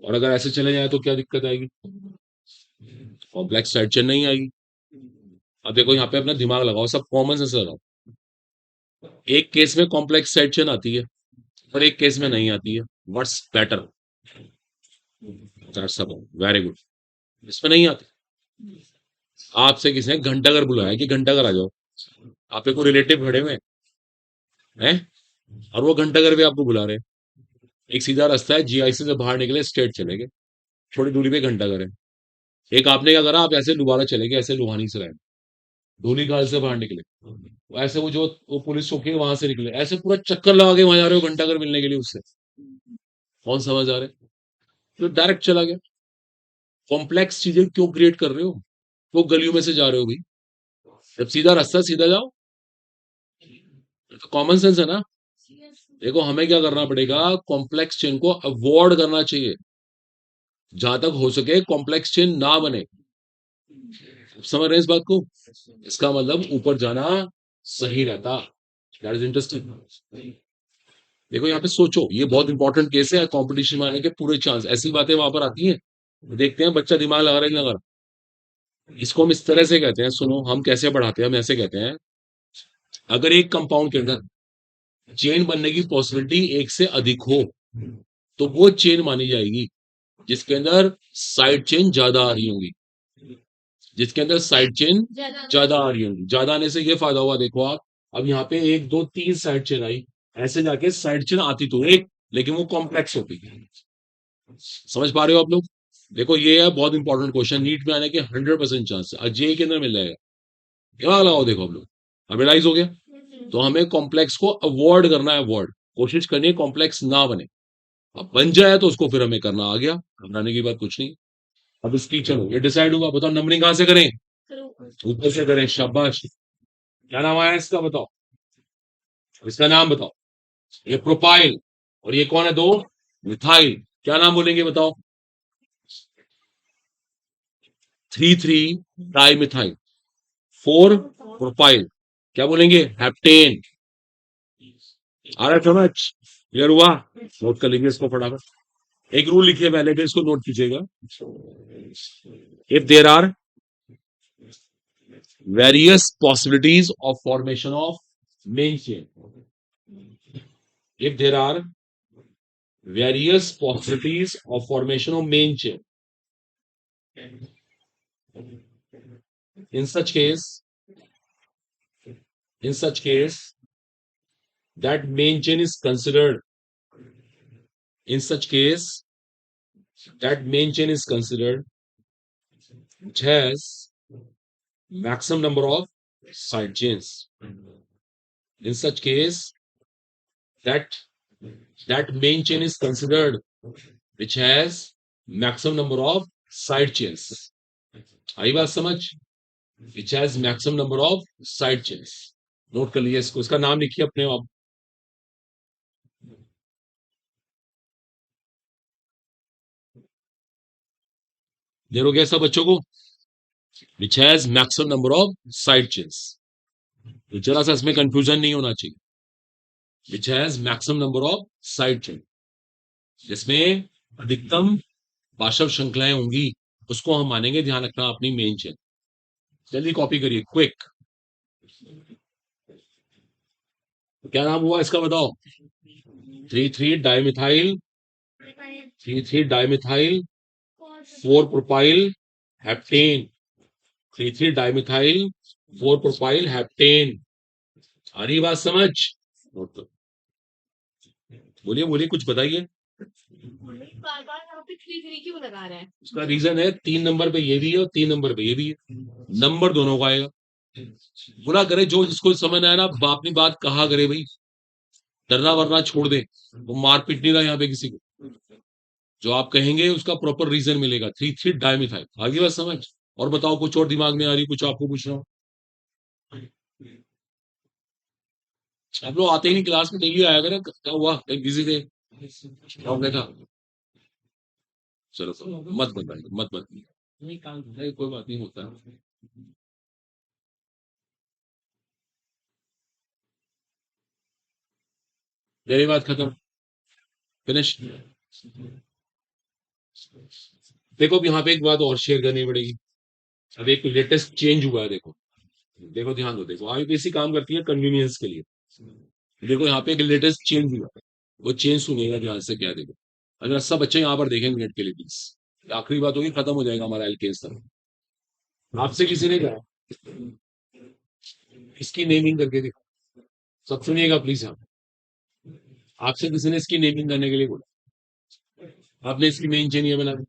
और अगर ऐसे चले जाए तो क्या दिक्कत आएगी? कॉम्प्लेक्स साइड चेन नहीं आएगी। अब देखो यहाँ पे अपना दिमाग लगाओ, सब कॉमन सेंस लगाओ। एक केस में कॉम्प्लेक्स साइड चेन आती है और एक केस में नहीं आती है। What's better? That's very good. इसमें नहीं आती। आपसे किसी ने घंटाघर बुलाया कि घंटाघर आ जाओ, आपके कोई रिलेटिव खड़े हुए हैं, और वो घंटाघर भी आपको बुला रहे हैं। एक सीधा रास्ता है, जीआईसी से बाहर निकले स्ट्रेट चले गए, थोड़ी दूरी पे घंटाघर है। एक आपने क्या करा, आप ऐसे दोबारा चले गए, ऐसे लोहानी से रहे, धोनी खाल से बाहर निकले, ऐसे वो जो वो पुलिस चौकी है वहां से निकले, ऐसे पूरा चक्कर लगा के वहां जा रहे हो घंटाघर मिलने के लिए उससे। कौन समझ आ रहे? तो डायरेक्ट चला गया। कॉम्प्लेक्स चीजें क्यों क्रिएट कर रहे हो? वो गलियों में से जा रहे हो भाई, जब सीधा रास्ता सीधा जाओ। तो कॉमन सेंस है ना। देखो हमें क्या करना पड़ेगा, कॉम्प्लेक्स चेन को अवॉइड करना चाहिए, जहां तक हो सके कॉम्प्लेक्स चेन ना बने। समझ रहे हैं इस बात को? इसका मतलब ऊपर जाना सही रहता। That is interesting. देखो यहाँ पे सोचो, ये बहुत इंपॉर्टेंट केस है, कंपटीशन में आने के पूरे चांस। ऐसी बातें वहां पर आती हैं, देखते हैं बच्चा दिमाग लगा रहा है कि नहीं लगा रहा। इसको हम इस तरह से कहते हैं, सुनो हम कैसे पढ़ाते हैं, हम ऐसे कहते हैं अगर एक कंपाउंड के अंदर चेन बनने की पॉसिबिलिटी एक से अधिक हो तो वो चेन मानी जाएगी जिसके अंदर साइड चेन ज्यादा आ रही होंगी, जिसके अंदर साइड चेन ज्यादा आ रही होंगी। ज्यादा आने से ये फायदा हुआ, देखो आप, अब यहाँ पे एक दो तीन साइड चेन आई, ऐसे जाके साइड चेन आती तो एक, लेकिन वो कॉम्प्लेक्स होती है। समझ पा रहे हो आप लोग? देखो ये है बहुत इंपॉर्टेंट क्वेश्चन, नीट में आने के 100% चांस है, जेई के अंदर मिल जाएगा। दिमाग लगाओ, देखो आप लोग, अब रियलाइज हो गया। तो हमें कॉम्प्लेक्स को अवॉइड करना है, अवॉइड, कोशिश करनी है कॉम्प्लेक्स ना बने। अब बन जाए तो उसको फिर हमें करना आ गया, घबराने की बात कुछ नहीं। अब इसकी चलो ये डिसाइड होगा, बताओ नंबरिंग कहां से करें? ऊपर से करें, शाबाश। क्या नाम आया इसका, बताओ, इसका नाम बताओ। ये प्रोपाइल, और ये कौन है, दो मिथाइल, क्या नाम बोलेंगे बताओ? 3,3 डाई मिथाइल, 4 प्रोपाइल, क्या बोलेंगे, हेप्टेन। आ रहा है समझ? क्लियर हुआ? नोट कर लीजिए इसको फटाफट, एक रूल लिखिए पहले, फिर इसको नोट कीजिएगा। If there are various possibilities of formation of main chain, if there are various possibilities of formation of main chain, in such case, in such case that main chain is considered, in such case that main chain is considered which has maximum number of side chains, in such case that that main chain is considered which has maximum number of side chains। आई बात समझ? which has maximum number of side chains। Note कर लीजिए इसको, इसका नाम लिखिए अपने आप। देर हो गया सब बच्चों को? which has maximum number of side chains, तो जरा सा इसमें कंफ्यूजन नहीं होना चाहिए। which has maximum number of side chain, जिसमें अधिकतम पार्श्व श्रृंखलाएं होंगी, उसको हम मानेंगे, ध्यान रखना, अपनी मेन चेन। जल्दी कॉपी करिए, क्विक। क्या नाम हुआ इसका बताओ? 3,3 dimethyl, 3,3 dimethyl, 4 propyl heptane, 3,3 dimethyl, 4 propyl heptane. आ रही बात समझ? बोलिए बोलिए, कुछ बताइए। बार बार यहाँ पे 3 3 क्यों लगा रहा है? उसका रीजन है, 3 नंबर पे ये भी है और 3 नंबर पे ये भी है, नंबर दोनों का आएगा। बुरा करे जो जिसको समझ आया ना, अपनी बात कहा करे भाई, डरना वरना छोड़ दे, वो मार पीट नहीं रहा यहाँ पे किसी को। जो आप कहेंगे उसका प्रॉपर रीजन मिलेगा। 3,3 डाइमिथाइल, आगे बात समझ? और बताओ, कुछ और दिमाग में आ रही, कुछ आपको पूछ रहा हूँ? आप लोग आते ही नहीं क्लास में, डेली आया करें, क्या हुआ, कहीं बिजी थे, क्या हो गया था? चलो मत बताइए, मत बताइए, नहीं काम नहीं, कोई बात नहीं, होता है। मेरी बात खत्म, फिनिश। देखो अब यहाँ पे एक बात और शेयर करनी पड़ेगी। अब एक लेटेस्ट चेंज हुआ है, देखो, देखो ध्यान दो, देखो आईपीसी काम करती है कन्वीनियंस के लिए। देखो यहाँ पे एक लेटेस्ट चेंज हुआ है, वो चेंज सुनिएगा ध्यान से, क्या देखो, अगर सब बच्चे यहाँ पर देखेंगे नेट के लिए प्लीज, आखिरी बात होगी, खत्म हो जाएगा हमारा एलकेएस तक। आपसे किसी ने कहा इसकी नेमिंग करके देखो, सब सुनिएगा प्लीज यहाँ, आपसे किसी ने इसकी नेमिंग करने के लिए बोला, आपने इसकी मेन चेन ये बना दी,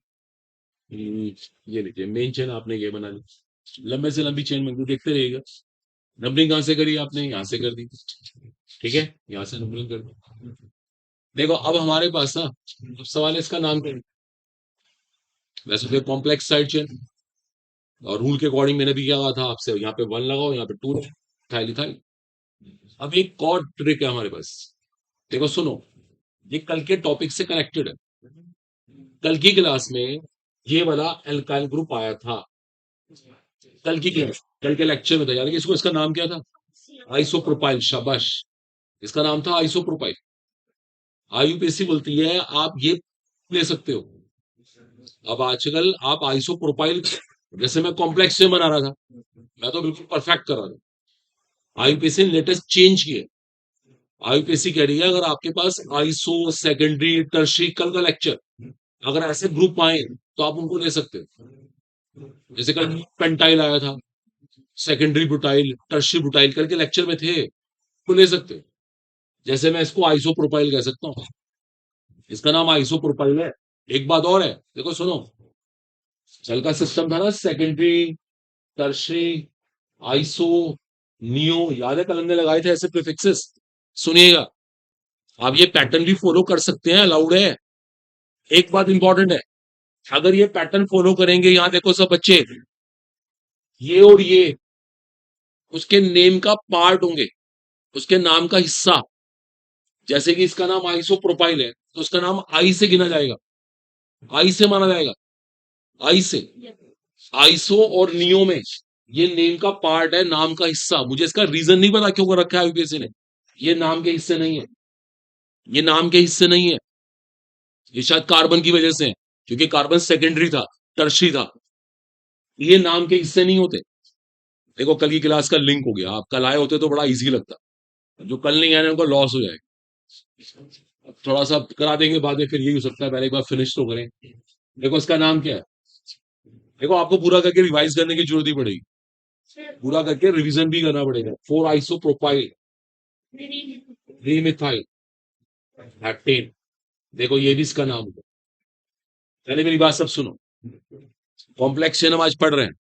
ये लीजिए मेन चेन आपने ये बना ली, लंबे से लंबी चेन में देखते रहिएगा। नंबरिंग कहां से करी आपने? यहाँ से कर दी, ठीक है, यहाँ से नंबरिंग कर दी। देखो अब हमारे पास ना, अब सवाल है इसका नाम क्या है? वैसे तो कॉम्प्लेक्स साइड चेन, और रूल के अकॉर्डिंग मैंने भी क्या कहा था आपसे, यहाँ पे 1 लगाओ, यहाँ पे 2, थाइल इथाइल। अब एक और ट्रिक है हमारे पास, देखो सुनो, ये कल के टॉपिक से कनेक्टेड है। कल की क्लास में ये वाला एल्काइल ग्रुप आया था, कल की क्लास, कल के लेक्चर में था, यानी कि इसको, इसका नाम क्या था? आइसोप्रोपाइल, शाबाश, इसका नाम था आइसोप्रोपाइल। आईयूपीएससी बोलती है आप ये ले सकते हो। अब आजकल आप आइसोप्रोपाइल, जैसे मैं कॉम्प्लेक्स से बना रहा था, मैं तो बिल्कुल परफेक्ट कर रहा था, आईयूपीएसी ने लेटेस्ट चेंज किए। आईयूपीएसी कह रही है अगर आपके पास आईसो सेकेंडरी टर्शरी कल का लेक्चर अगर ऐसे ग्रुप आए तो आप उनको ले सकते हो। जैसे कल पेंटाइल आया था, सेकेंडरी बुटाइल, टर्शरी बुटाइल करके लेक्चर में थे, तो ले सकते हो। जैसे मैं इसको आइसोप्रोपाइल कह सकता हूँ, इसका नाम आइसोप्रोपाइल है। एक बात और है, देखो सुनो, कल का सिस्टम था ना सेकेंडरी, टर्शरी, आइसो, नियो, याद है कल हमने लगाए थे ऐसे प्रीफिक्सेस। सुनिएगा, आप ये पैटर्न भी फॉलो कर सकते हैं, अलाउड है। एक बात इंपॉर्टेंट है, अगर ये पैटर्न फॉलो करेंगे, यहां देखो सब बच्चे, ये और ये उसके नेम का पार्ट होंगे, उसके नाम का हिस्सा। जैसे कि इसका नाम आइसो प्रोपाइल है तो उसका नाम आई से गिना जाएगा, आई से माना जाएगा, आई से। आइसो और नियो में ये नेम का पार्ट है, नाम का हिस्सा। मुझे इसका रीजन नहीं पता क्यों कर रखा है यूपीएससी ने। ये नाम के हिस्से नहीं है, ये नाम के हिस्से नहीं है, ये शायद कार्बन की वजह से है, क्योंकि कार्बन सेकेंडरी था, टर्शरी था। ये नाम के हिस्से नहीं होते। देखो कल की क्लास का लिंक हो गया, आप कल आए होते तो बड़ा इजी लगता, जो कल नहीं आए ना, उनको लॉस हो जाएगा। थोड़ा सा करा देंगे बाद में, फिर यही हो सकता है, पहले एक बार फिनिश तो करें। देखो इसका नाम क्या है, देखो आपको पूरा करके रिवाइज करने की जरूरत ही पड़ेगी, पूरा करके रिवीजन भी करना पड़ेगा। 4 आइसो प्रोपाइल रीमिथाइल हेप्टेन, देखो ये भी इसका नाम है। पहले मेरी बात सब सुनो, कॉम्प्लेक्स चेन हम आज पढ़ रहे हैं।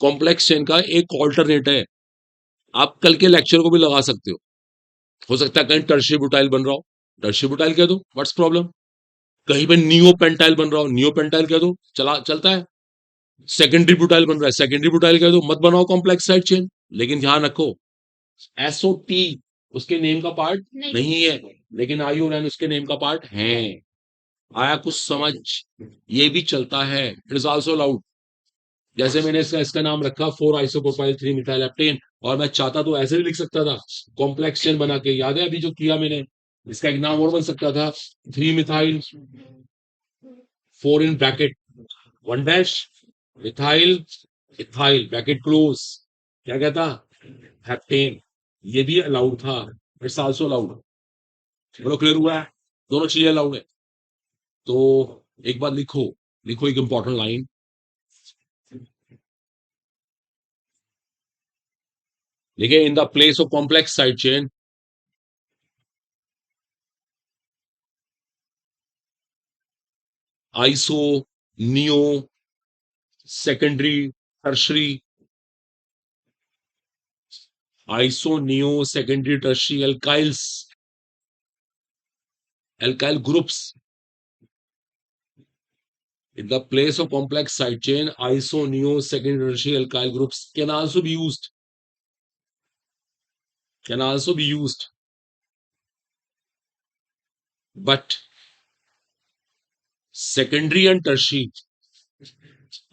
कॉम्प्लेक्स चेन का एक ऑल्टरनेट है, आप कल के लेक्चर को भी लगा सकते हो सकता है कहीं टर्शियरी बुटाइल बन रहा हो, टर्शियरी बुटाइल कह दो, व्हाट्स प्रॉब्लम। कहीं पे नियो पेंटाइल बन रहा हो, नियो पेंटाइल कह दो, चला चलता है। सेकेंडरी बुटाइल बन रहा है, सेकेंडरी बुटाइल कह दो, मत बनाओ कॉम्प्लेक्स साइड चेन। लेकिन ध्यान रखो, एसओटी उसके नेम का पार्ट नहीं है, लेकिन आयु और एन उसके नेम का पार्ट है। आया कुछ समझ, ये भी चलता है, इट इज ऑल्सो अलाउड। जैसे मैंने इसका नाम रखा 4 आइसोप्रोपाइल 3 मिथाइल एप्टेन, और मैं चाहता तो ऐसे भी लिख सकता था, कॉम्प्लेक्स चेन बना के, याद है अभी जो किया मैंने, इसका एक नाम और बन सकता था, 3 methyl 4 in bracket 1 dash methyl ethyl bracket close, क्या कहता, हेप्टेन। ये भी अलाउड था, इट्स आल्सो अलाउड। बोलो क्लियर हुआ है, दोनों चीजें अलाउड है। तो एक बात लिखो, लिखो एक इंपॉर्टेंट लाइन, देखिए, in the place of complex side chain iso, neo, secondary, tertiary, iso, neo, secondary, tertiary, alkyls, alkyl groups, in the place of complex side chain, iso, neo, secondary, tertiary alkyl groups can also be used, can also be used, but secondary and tertiary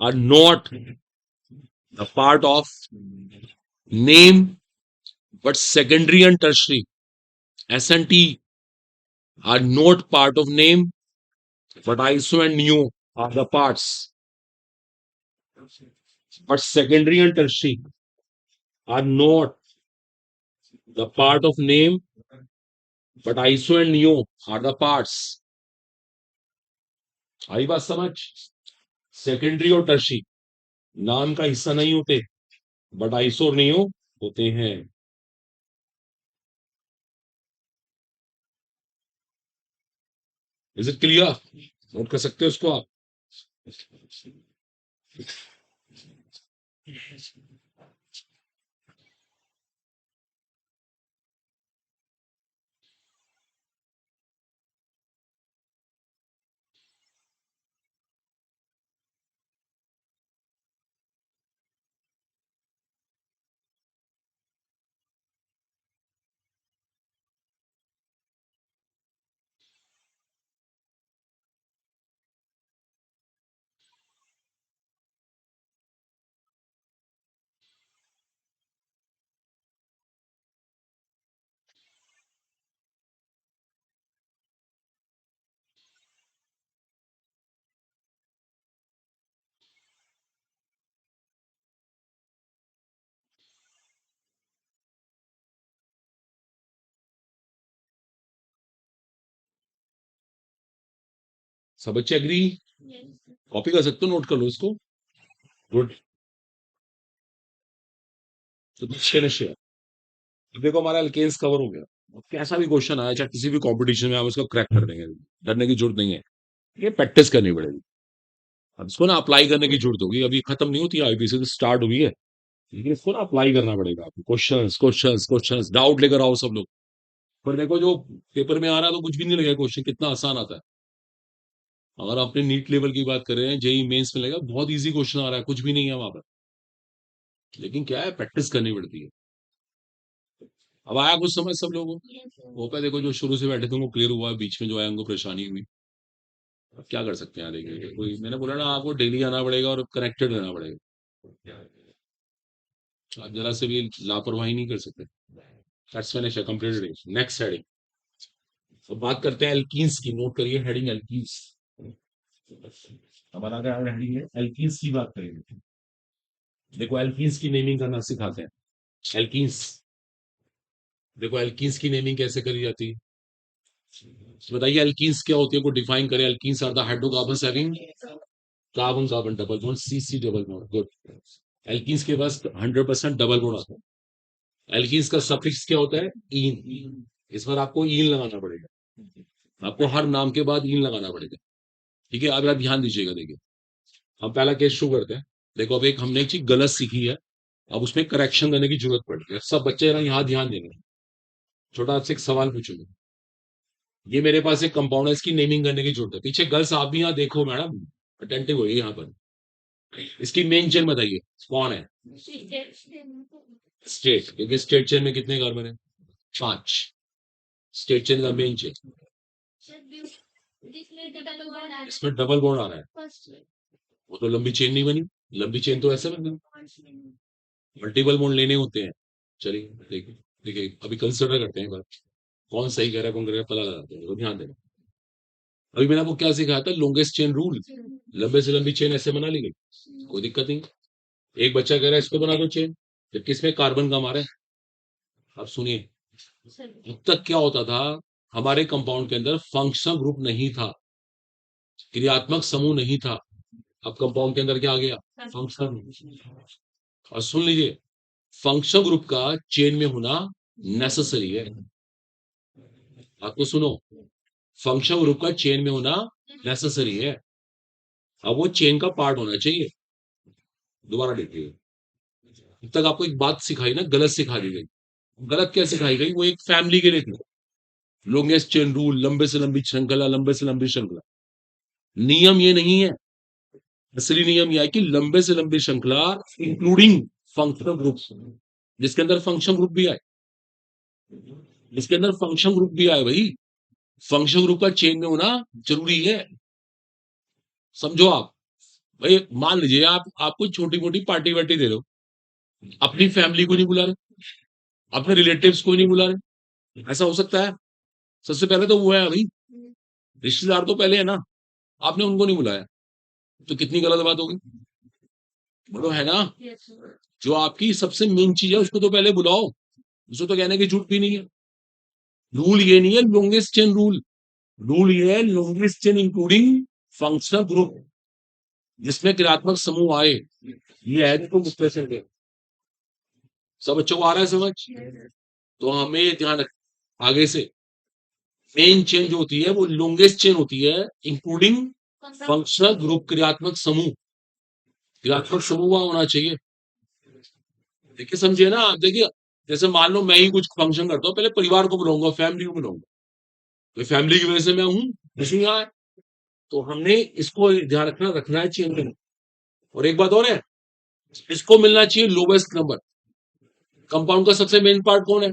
are not the part of name, but secondary and tertiary, S and T, are not part of name, but iso and neo are the parts, but secondary and tertiary are not the part of name, but iso and neo are the parts। आई बात समझ, secondary और tertiary नाम का हिस्सा नहीं होते, but iso और neo होते हैं। इज इट क्लियर, नोट कर सकते हो उसको आप। सब बच्चे एग्री? Yes. कॉपी कर सकते हो, नोट कर लो इसको। गुड। तो निश्चय अब देखो हमारा एल्केन्स कवर हो गया। अब कैसा भी क्वेश्चन आया, चाहे किसी भी कंपटीशन में, आप उसको क्रैक कर देंगे, डरने की जरूरत नहीं है। ये प्रैक्टिस करनी पड़ेगी। अब इसको ना अप्लाई करने की जरूरत होगी, अभी खत्म नहीं होती आईपीसी, तो स्टार्ट हुई है, लेकिन इसको ना अप्लाई करना पड़ेगा आपको। क्वेश्चंस क्वेश्चंस क्वेश्चंस, डाउट लेकर आओ सब लोग। पर देखो जो पेपर में आ रहा है तो कुछ भी नहीं लगेगा, क्वेश्चन कितना आसान आता है। अगर आपने नीट लेवल की बात करें, जेई मेंस में लगेगा बहुत इजी क्वेश्चन आ रहा है, कुछ भी नहीं है वहां पर। लेकिन क्या है, प्रैक्टिस करनी पड़ती है। अब आया कुछ समझ सब लोगों को? Yes. वो पे देखो जो शुरू से बैठे थे उनको क्लियर हुआ, बीच में जो आया उनको परेशानी हुई। अब क्या कर सकते हैं, देखिए कोई, मैंने बोला ना आपको डेली आना पड़ेगा और कनेक्टेड रहना पड़ेगा। आप जरा से भी लापरवाही नहीं कर सकते। That's finish, completed. Next heading. तो बात करते हैं एल्कीन्स की, नोट करिए हेडिंग एल्कीन्स। हमारा क्या हेडिंग है, एल्कीन्स की बात करेंगे। देखो एल्कीन्स की नेमिंग करना सिखाते हैं। एल्कीन्स, देखो एल्कीन्स की नेमिंग कैसे करी जाती है, बताइए एल्कीन्स क्या होती है, को डिफाइन करें। Alkenes are the hydrocarbons having carbon carbon double bond, C C double bond. Good. Alkenes के पास 100% डबल बॉन्ड आता है। एल्कीन्स का सफिक्स क्या होता है, ईन। इस बार आपको ईन लगाना पड़ेगा, आपको हर नाम के बाद ईन लगाना पड़ेगा। ठीक है, अब आप ध्यान दीजिएगा। देखिए हम पहला केस शुरू करते हैं। देखो अब एक हमने एक चीज गलत सीखी है, अब उसमें करेक्शन देने की जरूरत पड़ रही है। सब बच्चे ना यहाँ ध्यान देंगे। छोटा आपसे एक सवाल पूछूंगा, ये मेरे पास एक कंपाउंड है, इसकी नेमिंग करने की जरूरत है। पीछे गर्ल्स आप भी यहाँ देखो मैडम, अटेंटिव होइए यहाँ पर। इसकी मेन चेन बताइए कौन है, स्टेट, क्योंकि स्टेट चेन में कितने कार्बन है, 5। स्टेट चेन का मेन चेन, इसमें डबल बॉन्ड आ रहा है, वो तो लंबी चेन नहीं बनी। लंबी चेन तो ऐसे बन गई, मल्टीपल बॉन्ड लेने होते हैं। चलिए देखिए, देखिए अभी कंसिडर करते हैं एक बार, कौन सही कह रहा है कौन कह रहा है, पता लगाते हैं, तो ध्यान देना। अभी मैंने आपको क्या सिखाया था, लॉन्गेस्ट चेन रूल। लंबे से लंबी चेन ऐसे बना ली गई, कोई दिक्कत नहीं। एक बच्चा कह रहा है इसको बना दो चेन, जबकि इसमें कार्बन कम आ रहा है। अब सुनिए, अब तक क्या होता था, हमारे कंपाउंड के अंदर फंक्शनल ग्रुप नहीं था, क्रियात्मक समूह नहीं था। अब कंपाउंड के अंदर क्या आ गया, फंक्शनल। और सुन लीजिए, फंक्शनल ग्रुप का चेन में होना नेसेसरी है। आपको सुनो, फंक्शनल ग्रुप का चेन में होना नेसेसरी है। अब वो चेन का पार्ट होना चाहिए। दोबारा देखिए, अब तक आपको एक बात सिखाई ना, गलत सिखा दी गई। गलत क्या सिखाई गई, वो एक फैमिली के लिए थी। लॉन्गेस्ट चेन रूल, लंबे से लंबी श्रृंखला, लंबे से लंबी श्रृंखला। नियम ये नहीं है, असली नियम यह है कि लंबे से लंबी श्रृंखला इंक्लूडिंग फंक्शनल ग्रुप, जिसके अंदर फंक्शन ग्रुप भी आए, जिसके अंदर फंक्शन ग्रुप भी आए भाई। फंक्शन ग्रुप का चेन में होना जरूरी है, समझो आप। भाई मान लीजिए आप कोई छोटी मोटी पार्टी वार्टी दे रहे हो, अपनी फैमिली को नहीं बुला रहे, अपने रिलेटिव्स को नहीं बुला रहे, ऐसा हो सकता है? सबसे पहले तो वो है भाई, रिश्तेदार तो पहले है ना, आपने उनको नहीं बुलाया, तो कितनी गलत बात होगी, बोलो है ना। जो आपकी सबसे मेन चीज है उसको तो पहले बुलाओ, उसको तो कहने की झूठ भी नहीं है। रूल ये नहीं है लॉन्गेस्ट चेन रूल, रूल ये है longest chain including functional group, जिसमें क्रियात्मक समूह आए। ये है देखो मुख्य है। सब बच्चों को आ रहा है समझ? तो हमें ये ध्यान रख, आगे से मेन चेन जो होती है वो लॉन्गेस्ट चेन होती है, इंक्लूडिंग फंक्शनल ग्रुप, क्रियात्मक समूह। क्रियात्मक समूह होना चाहिए। देखिए समझिए ना, देखिए जैसे मान लो मैं ही कुछ फंक्शन करता हूँ, पहले परिवार को बुलाऊंगा, फैमिली को बुलाऊंगा, तो फैमिली की वजह से मैं हूँ, इसलिए यहाँ है। तो हमने इसको ध्यान रखना है चेन में। और एक बात और है, इसको मिलना चाहिए लोवेस्ट नंबर। कंपाउंड का सबसे मेन पार्ट कौन है,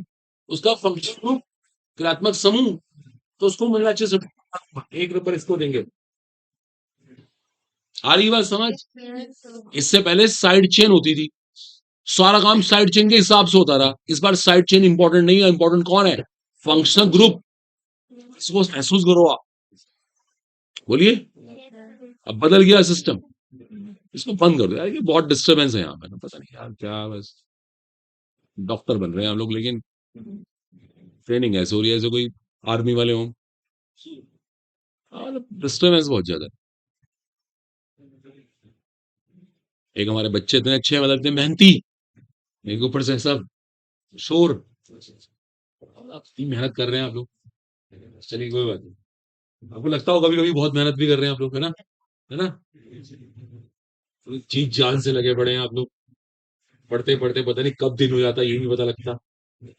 उसका फंक्शन ग्रुप, क्रियात्मक समूह, तो उसको मिलना चाहिए सब, एक नंबर इसको देंगे। आ रही बात समझ? इससे पहले साइड चेन होती थी, सारा काम साइड चेन के हिसाब से होता रहा। इस बार साइड चेन इंपॉर्टेंट नहीं है, इंपॉर्टेंट कौन है, फंक्शनल ग्रुप। इसको महसूस करो आप, बोलिए। अब बदल गया सिस्टम, इसको बंद कर दो यार, ये बहुत डिस्टरबेंस है यहाँ पे, पता नहीं यार क्या, बस डॉक्टर बन रहे हैं हम लोग, लेकिन ट्रेनिंग ऐसे हो रही है जैसे कोई आर्मी वाले हों। डिस्टर्बेंस बहुत ज्यादा है। एक हमारे बच्चे इतने अच्छे हैं, मतलब इतने मेहनती, एक ऊपर से ऐसा शोर। आप इतनी मेहनत कर रहे हैं आप लोग, चलिए कोई बात नहीं। आपको लगता हो कभी कभी बहुत मेहनत भी कर रहे हैं आप लोग, है ना? है ना? तो जी जान से लगे पड़े हैं आप लोग, पढ़ते पढ़ते पता नहीं कब दिन हो जाता है ये नहीं पता लगता,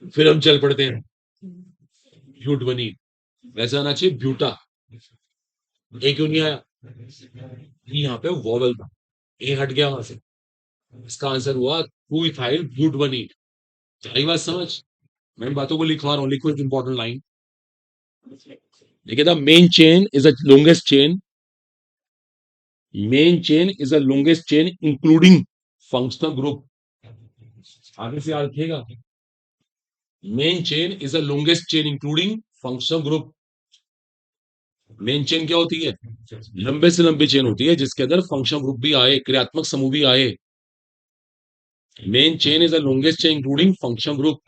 फिर हम चल पड़ते हैं। ब्यूट बनी, वैसे आना चाहिए ब्यूटा। ए क्यों नहीं आया? यहाँ पे वॉवल था, ए हट गया वहां से, इसका आंसर हुआ टू इथाइल ब्यूट बनी। आई बात समझ? मैं बातों को लिखवा रहा हूँ, लिखो एक इंपॉर्टेंट लाइन। देखिए, the main chain is the longest chain, main chain is the longest chain including functional group. आगे से याद रखिएगा, main chain is the longest chain including functional group. Main chain क्या होती है? लंबे से लंबी चेन होती है जिसके अंदर फंक्शनल ग्रुप भी आए, क्रियात्मक समूह भी आए। Main chain is the longest chain including functional group,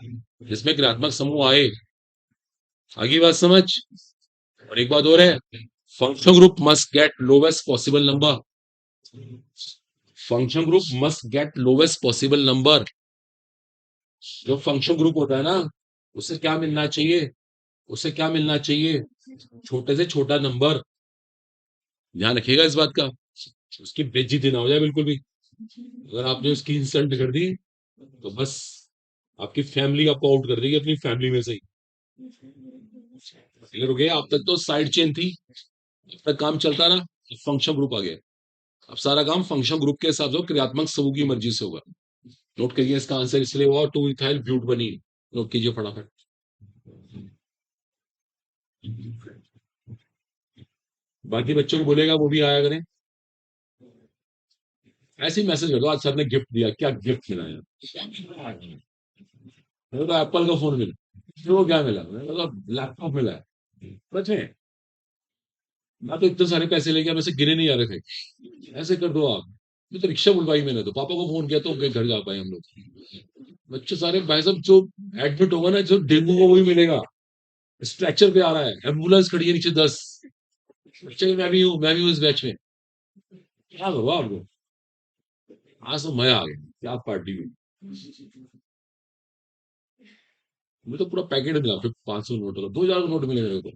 जिसमें क्रियात्मक समूह आए। आगे बात समझ? और एक बात और है, functional group must get lowest possible number. Function group must get lowest possible number. जो फंक्शन ग्रुप होता है ना, उसे क्या मिलना चाहिए? उसे क्या मिलना चाहिए? छोटे से छोटा नंबर। ध्यान रखिएगा इस बात का, उसकी बेइज्जती ना हो जाए बिल्कुल भी। अगर आपने उसकी इंसल्ट कर दी तो बस आपकी फैमिली आपको आउट कर देगी अपनी फैमिली में से ही। क्लियर हो गया? अब तक तो साइड चेन थी, अब तक काम चलता रहा, फंक्शन ग्रुप आ गया। अब सारा काम फंक्शन ग्रुप के हिसाब से क्रियात्मक समूह की मर्जी से होगा। नोट करिए, इसका आंसर इसलिए हुआ टू इथाइल ब्यूट बनी। नोट कीजिए फटाफट। बाकी बच्चों को बोलेगा वो भी आया करें, ऐसे ही मैसेज कर दो आज सर ने गिफ्ट दिया, क्या गिफ्ट मिला यार? मेरे को एप्पल का फोन मिला। फिर वो क्या मिला? मेरे को लैपटॉप मिला है। सच में, मैं तो इतने सारे पैसे लेके वैसे गिने नहीं जा रहे थे। ऐसे कर दो आप। मैं तो रिक्शा बुलवाई मैंने, तो पापा को फोन किया तो घर जा पाए हम लोग। बच्चे सारे भाई साहब जो एडमिट होगा ना, जो डेंगू को वही मिलेगा। स्ट्रेचर पे आ रहा है, एम्बुलेंस खड़ी है नीचे 10। बच्चे मैं भी हूँ इस बैच में। क्या करो आपको, आज तो मजा आ गया, क्या पार्टी हुई। मुझे तो पूरा पैकेट मिला, फिर 500 नोट का, 2000 का नोट मिले मेरे को।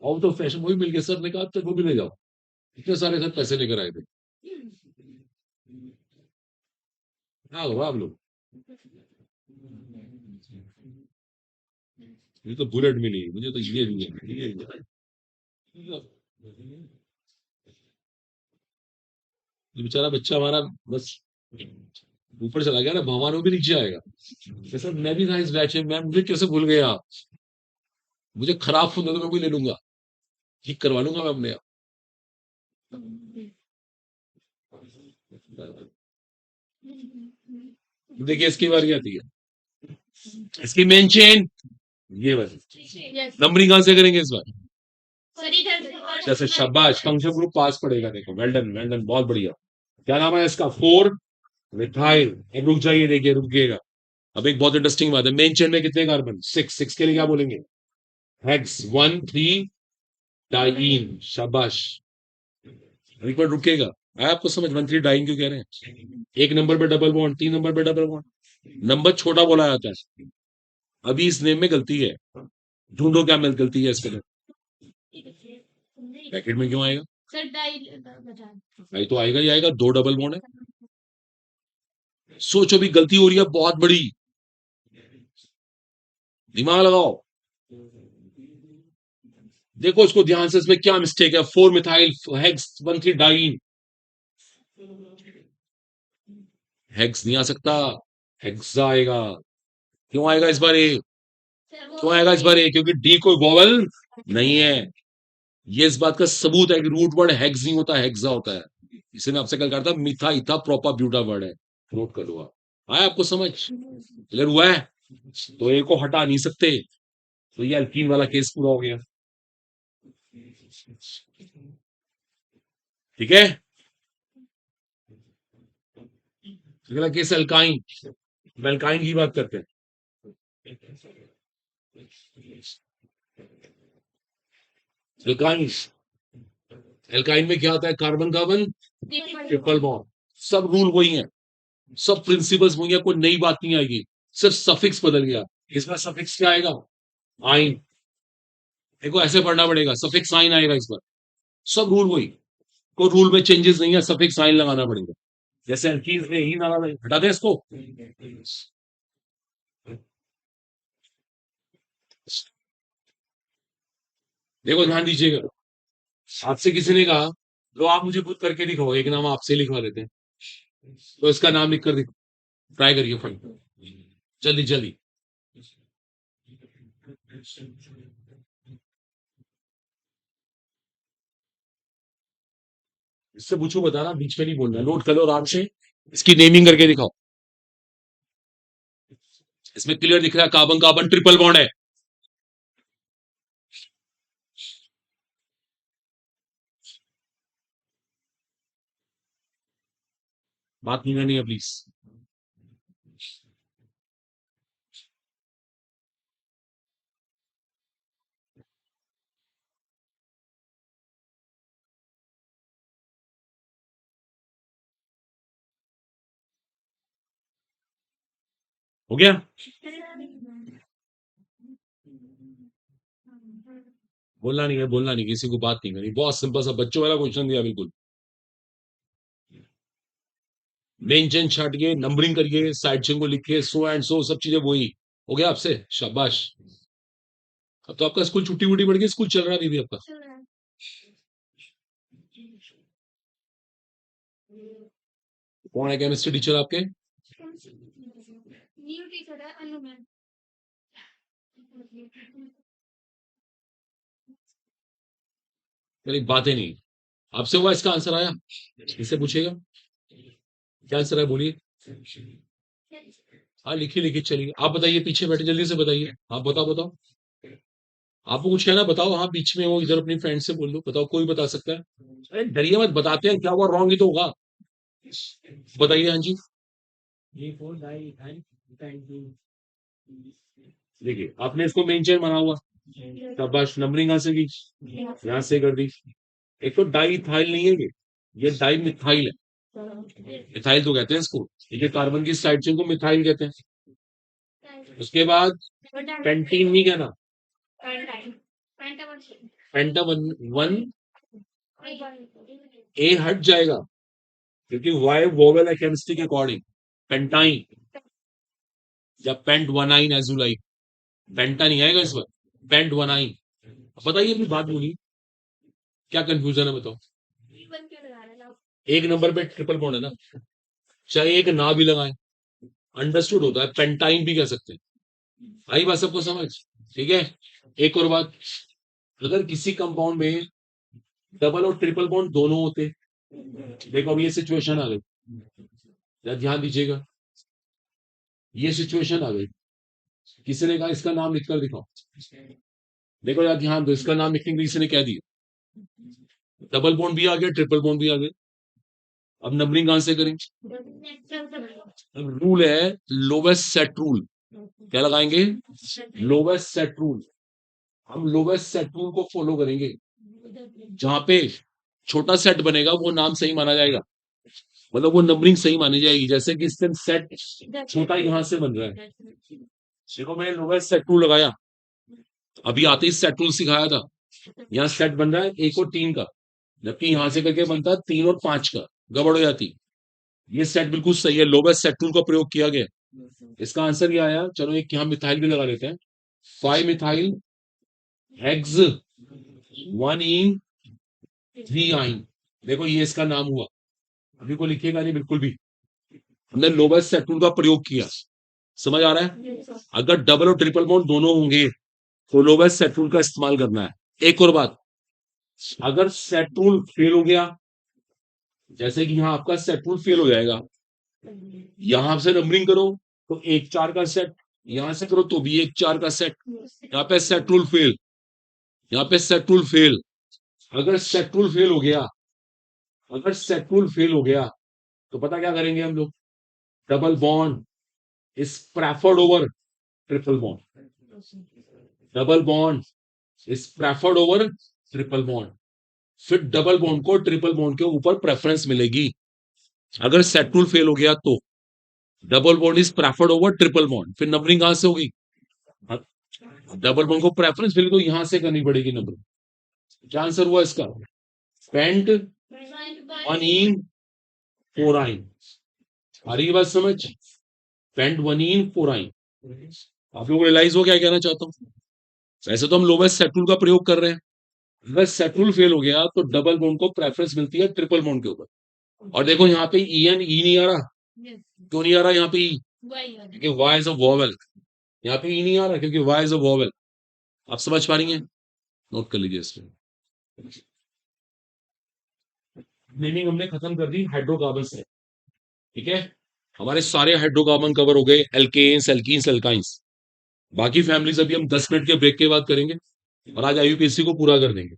आउट ऑफ फैशन वही मिल गया, सर ने कहा तो वो भी ले जाओ। इतने सारे सर पैसे लेकर आए थे। क्या करो आप लोग, मुझे तो बुलेट मिली, मुझे तो ये मिली, ये ये बेचारा बच्चा हमारा बस ऊपर चला गया ना, भगवान वो भी नीचे आएगा। सर मैं भी था इस बैच में, मैं मुझे कैसे भूल गया आप? मुझे खराब फोन दे दो मैं भी ले लूंगा, ठीक करवा लूंगा मैं अपने आप। देखिए इसकी बारी आती है, इसकी मेन चेन ये वाली। यस नंबरिंग कहां से करेंगे इस बार? सर इधर से और जैसे शाबाश, फंक्शन ग्रुप पास पड़ेगा, देखो वेल डन वेल डन, बहुत बढ़िया। क्या नाम है इसका? Four methyl. अब रुक जाइए, देखिए रुकिएगा। अब एक बहुत इंटरेस्टिंग बात है, मेन चेन में कितने कार्बन? सिक्स। सिक्स के लिए क्या बोलेंगे? Hex 1 3 diene. शाबाश, एक बार रुकेगा, आया आपको समझ? 1 3 डाइन क्यों कह रहे हैं? एक नंबर पे डबल बॉन्ड, 3 नंबर पे डबल बॉन्ड, नंबर छोटा बोला जाता है। अभी इस नेम में गलती है, ढूंढो क्या मिल गलती है इसके अंदर। पैकेट में क्यों आएगा? सर डाई बता भाई तो आएगा ही आएगा, 2 डबल बॉन्ड है। सोचो भी गलती हो रही है बहुत बड़ी, दिमाग लगाओ, देखो इसको ध्यान से, इसमें क्या मिस्टेक है? 4 मिथाइल हेक्स 1 3 डाइन। हेक्स नहीं आ सकता, हेक्सा आएगा। क्यों आएगा इस बार ए? सर क्यों आएगा इस बार ए? क्योंकि डी कोई वोवल नहीं है। ये इस बात का सबूत है कि रूट वर्ड हेक्स नहीं होता, हेक्सा होता है। इसे मैं आपसे कल करता, मिथा इथा प्रोपर ब्यूटा वर्ड है। नोट कर लो आप, आया आपको समझ? क्लियर हुआ है? तो ए को हटा नहीं सकते, तो ये अल्कीन वाला केस पूरा हो गया। ठीक है, अगला केस अल्काइन। अल्काइन की बात करते हैं। अल्काइन एल्काइन में क्या होता है? Carbon carbon triple bond. सब रूल वही है, सब प्रिंसिपल्स वही है, कोई नई बात नहीं आएगी, सिर्फ सफिक्स बदल गया। इसका सफिक्स क्या आएगा? आइन। देखो ऐसे पढ़ना पड़ेगा, सफिक्स आइन आएगा इस बार। सब रूल वही, कोई रूल में चेंजेस नहीं है, सफिक्स आइन लगाना पड़ेगा। जैसे एल्कीन्स में ही लगा, हटा दें इसको। देखो ध्यान दीजिएगा, आपसे किसी ने कहा लो आप मुझे खुद करके दिखाओ, एक नाम आपसे लिखवा देते हैं, तो इसका नाम लिख कर दिखाओ, ट्राई करिए फट, जल्दी जल्दी। इससे पूछो, बता रहा बीच में नहीं बोलना, नोट कर लो आराम से, इसकी नेमिंग करके दिखाओ। इसमें क्लियर दिख रहा है कार्बन कार्बन ट्रिपल बॉन्ड है। बात नहीं करनी है प्लीज। हो गया? बोलना नहीं है, बोलना नहीं, किसी को बात नहीं करनी, बहुत सिंपल सा बच्चों वाला क्वेश्चन दिया बिल्कुल। मेन चेन छाट के नंबरिंग करिए, साइड चेन को लिखिए, सो एंड सो, सब चीजें वही। हो गया आपसे? शाबाश। अब तो आपका स्कूल छुट्टी वुट्टी पड़ गई, स्कूल चल रहा है अभी भी आपका? कौन है केमिस्ट्री टीचर आपके? न्यू टीचर है अनु मैम। मेरी बातें नहीं, आपसे हुआ इसका आंसर आया, इससे पूछेगा क्या आंसर है, बोलिए। हाँ लिखिए लिखिए, चलिए आप बताइए, पीछे बैठे जल्दी से बताइए, आप बताओ बताओ। आपको कुछ कहना बताओ, हाँ बीच में वो इधर अपनी फ्रेंड से बोल दो, बताओ, कोई बता सकता है। अरे डरिए मत, बताते हैं, क्या हुआ, रॉन्ग ही तो होगा। बताइए हाँ जी। देखिए आपने इसको मेन चेन बना हुआ, शाबाश, नंबरिंग कहाँ से की? यहाँ से कर दी। एक तो डाई इथाइल नहीं है ये डाई मिथाइल है। मिथाइल तो कहते हैं इसको, ठीक है, कार्बन की साइड चेन को मिथाइल कहते हैं। उसके बाद पेंटीन नहीं कहना, पेंटा वन, वन ए हट जाएगा, क्योंकि वाई वोवेल है केमिस्ट्री के अकॉर्डिंग। पेंटाइन या pent one yne as you like, penta नहीं आएगा इस बार, पेंट वन आइन। बताइए अपनी बात बोलिए, क्या कंफ्यूजन है बताओ। एक नंबर पे ट्रिपल बॉन्ड है ना, चाहे एक ना भी लगाए, अंडरस्टूड होता है, पेंटाइन भी कह सकते हैं। आई बात सबको समझ? ठीक है। एक और बात, अगर किसी कंपाउंड में डबल और ट्रिपल बॉन्ड दोनों होते, देखो अब ये सिचुएशन आ गई, ध्यान दीजिएगा, ये सिचुएशन आ गई, किसी ने कहा इसका नाम लिखकर दिखाओ, देखो यार ध्यान दो, इसका नाम लिखने के लिए किसी ने कह दिया, डबल बॉन्ड भी आ गया, ट्रिपल बॉन्ड भी आ गया, अब नंबरिंग कहां से करें? अब रूल है लोवेस्ट सेट रूल, क्या लगाएंगे? Lowest set rule. हम लोवेस्ट सेट रूल को फॉलो करेंगे, जहां पे छोटा सेट बनेगा वो नाम सही माना जाएगा, मतलब वो नंबरिंग सही मानी जाएगी। जैसे कि इस टाइम सेट छोटा यहां से बन रहा है, देखो मैंने लोवेस्ट सेट रूल लगाया, अभी आते ही सेट रूल सिखाया था, यहाँ सेट बन रहा है 1 और 3 का, जबकि यहां से करके बनता है 3 और 5 का, गड़बड़ हो जाती। ये सेट बिल्कुल सही है, लोवेस्ट सेट रूल का प्रयोग किया गया, इसका आंसर ये आया। चलो एक यहाँ मिथाइल भी लगा लेते हैं, 5 मिथाइल हेक्स 1 इन 3 आइन, देखो ये इसका नाम हुआ। अभी को लिखिएगा नहीं बिल्कुल भी, हमने लोवेस्ट सेट रूल का प्रयोग किया, समझ आ रहा है? अगर डबल और ट्रिपल बॉन्ड दोनों होंगे तो लोवेस्ट सेट रूल का इस्तेमाल करना है। एक और बात, अगर सेट रूल फेल हो गया, जैसे कि यहाँ आपका सेट रूल फेल हो जाएगा, यहां से नंबरिंग करो तो 1 4 का सेट, यहां से करो तो भी 1 4 का सेट, यहाँ पे सेट रूल फेल, यहाँ पे सेट रूल फेल। अगर सेट रूल फेल हो गया, अगर सेट रूल फेल हो गया तो पता क्या करेंगे हम लोग? Double bond is preferred over triple bond, double bond is preferred over triple bond. फिर डबल बॉन्ड को ट्रिपल बॉन्ड के ऊपर प्रेफरेंस मिलेगी। अगर सेट रूल फेल हो गया तो double bond is preferred over triple bond, फिर नंबरिंग कहां से होगी? डबल बॉन्ड को प्रेफरेंस मिले तो यहां से करनी पड़ेगी नंबरिंग। क्या आंसर हुआ इसका? पेंट वनीन फोराइन। आ रही है बात समझ? पेंट वनीन फोराइन। आप लोग रियलाइज हो क्या कहना चाहता हूं? वैसे तो हम लोवेस्ट सेट रूल का प्रयोग कर रहे हैं, अगर सेट रूल फेल हो गया तो डबल बॉन्ड को प्रेफरेंस मिलती है ट्रिपल बॉन्ड के ऊपर। और देखो यहाँ पे ई एन ई नहीं आ रहा, Yes. क्यों नहीं आ रहा यहाँ पे ई? वही वाला। क्योंकि वाई इज अ वोवेल। यहाँ पे ई नहीं आ रहा क्योंकि वाई इज अ वोवेल। आप समझ पा रही हैं? नोट कर लीजिए इसमें। नेमिंग हमने खत्म कर दी हाइड्रोकार्बन से, ठीक है? हमारे सारे हाइड्रोकार्बन कवर हो गए, एल्केन्स, एल्कीन्स, एल्काइंस। बाकी फैमिलीज अभी हम 10 मिनट के ब्रेक के बाद करेंगे और आज आईयूपीएससी को पूरा कर देंगे।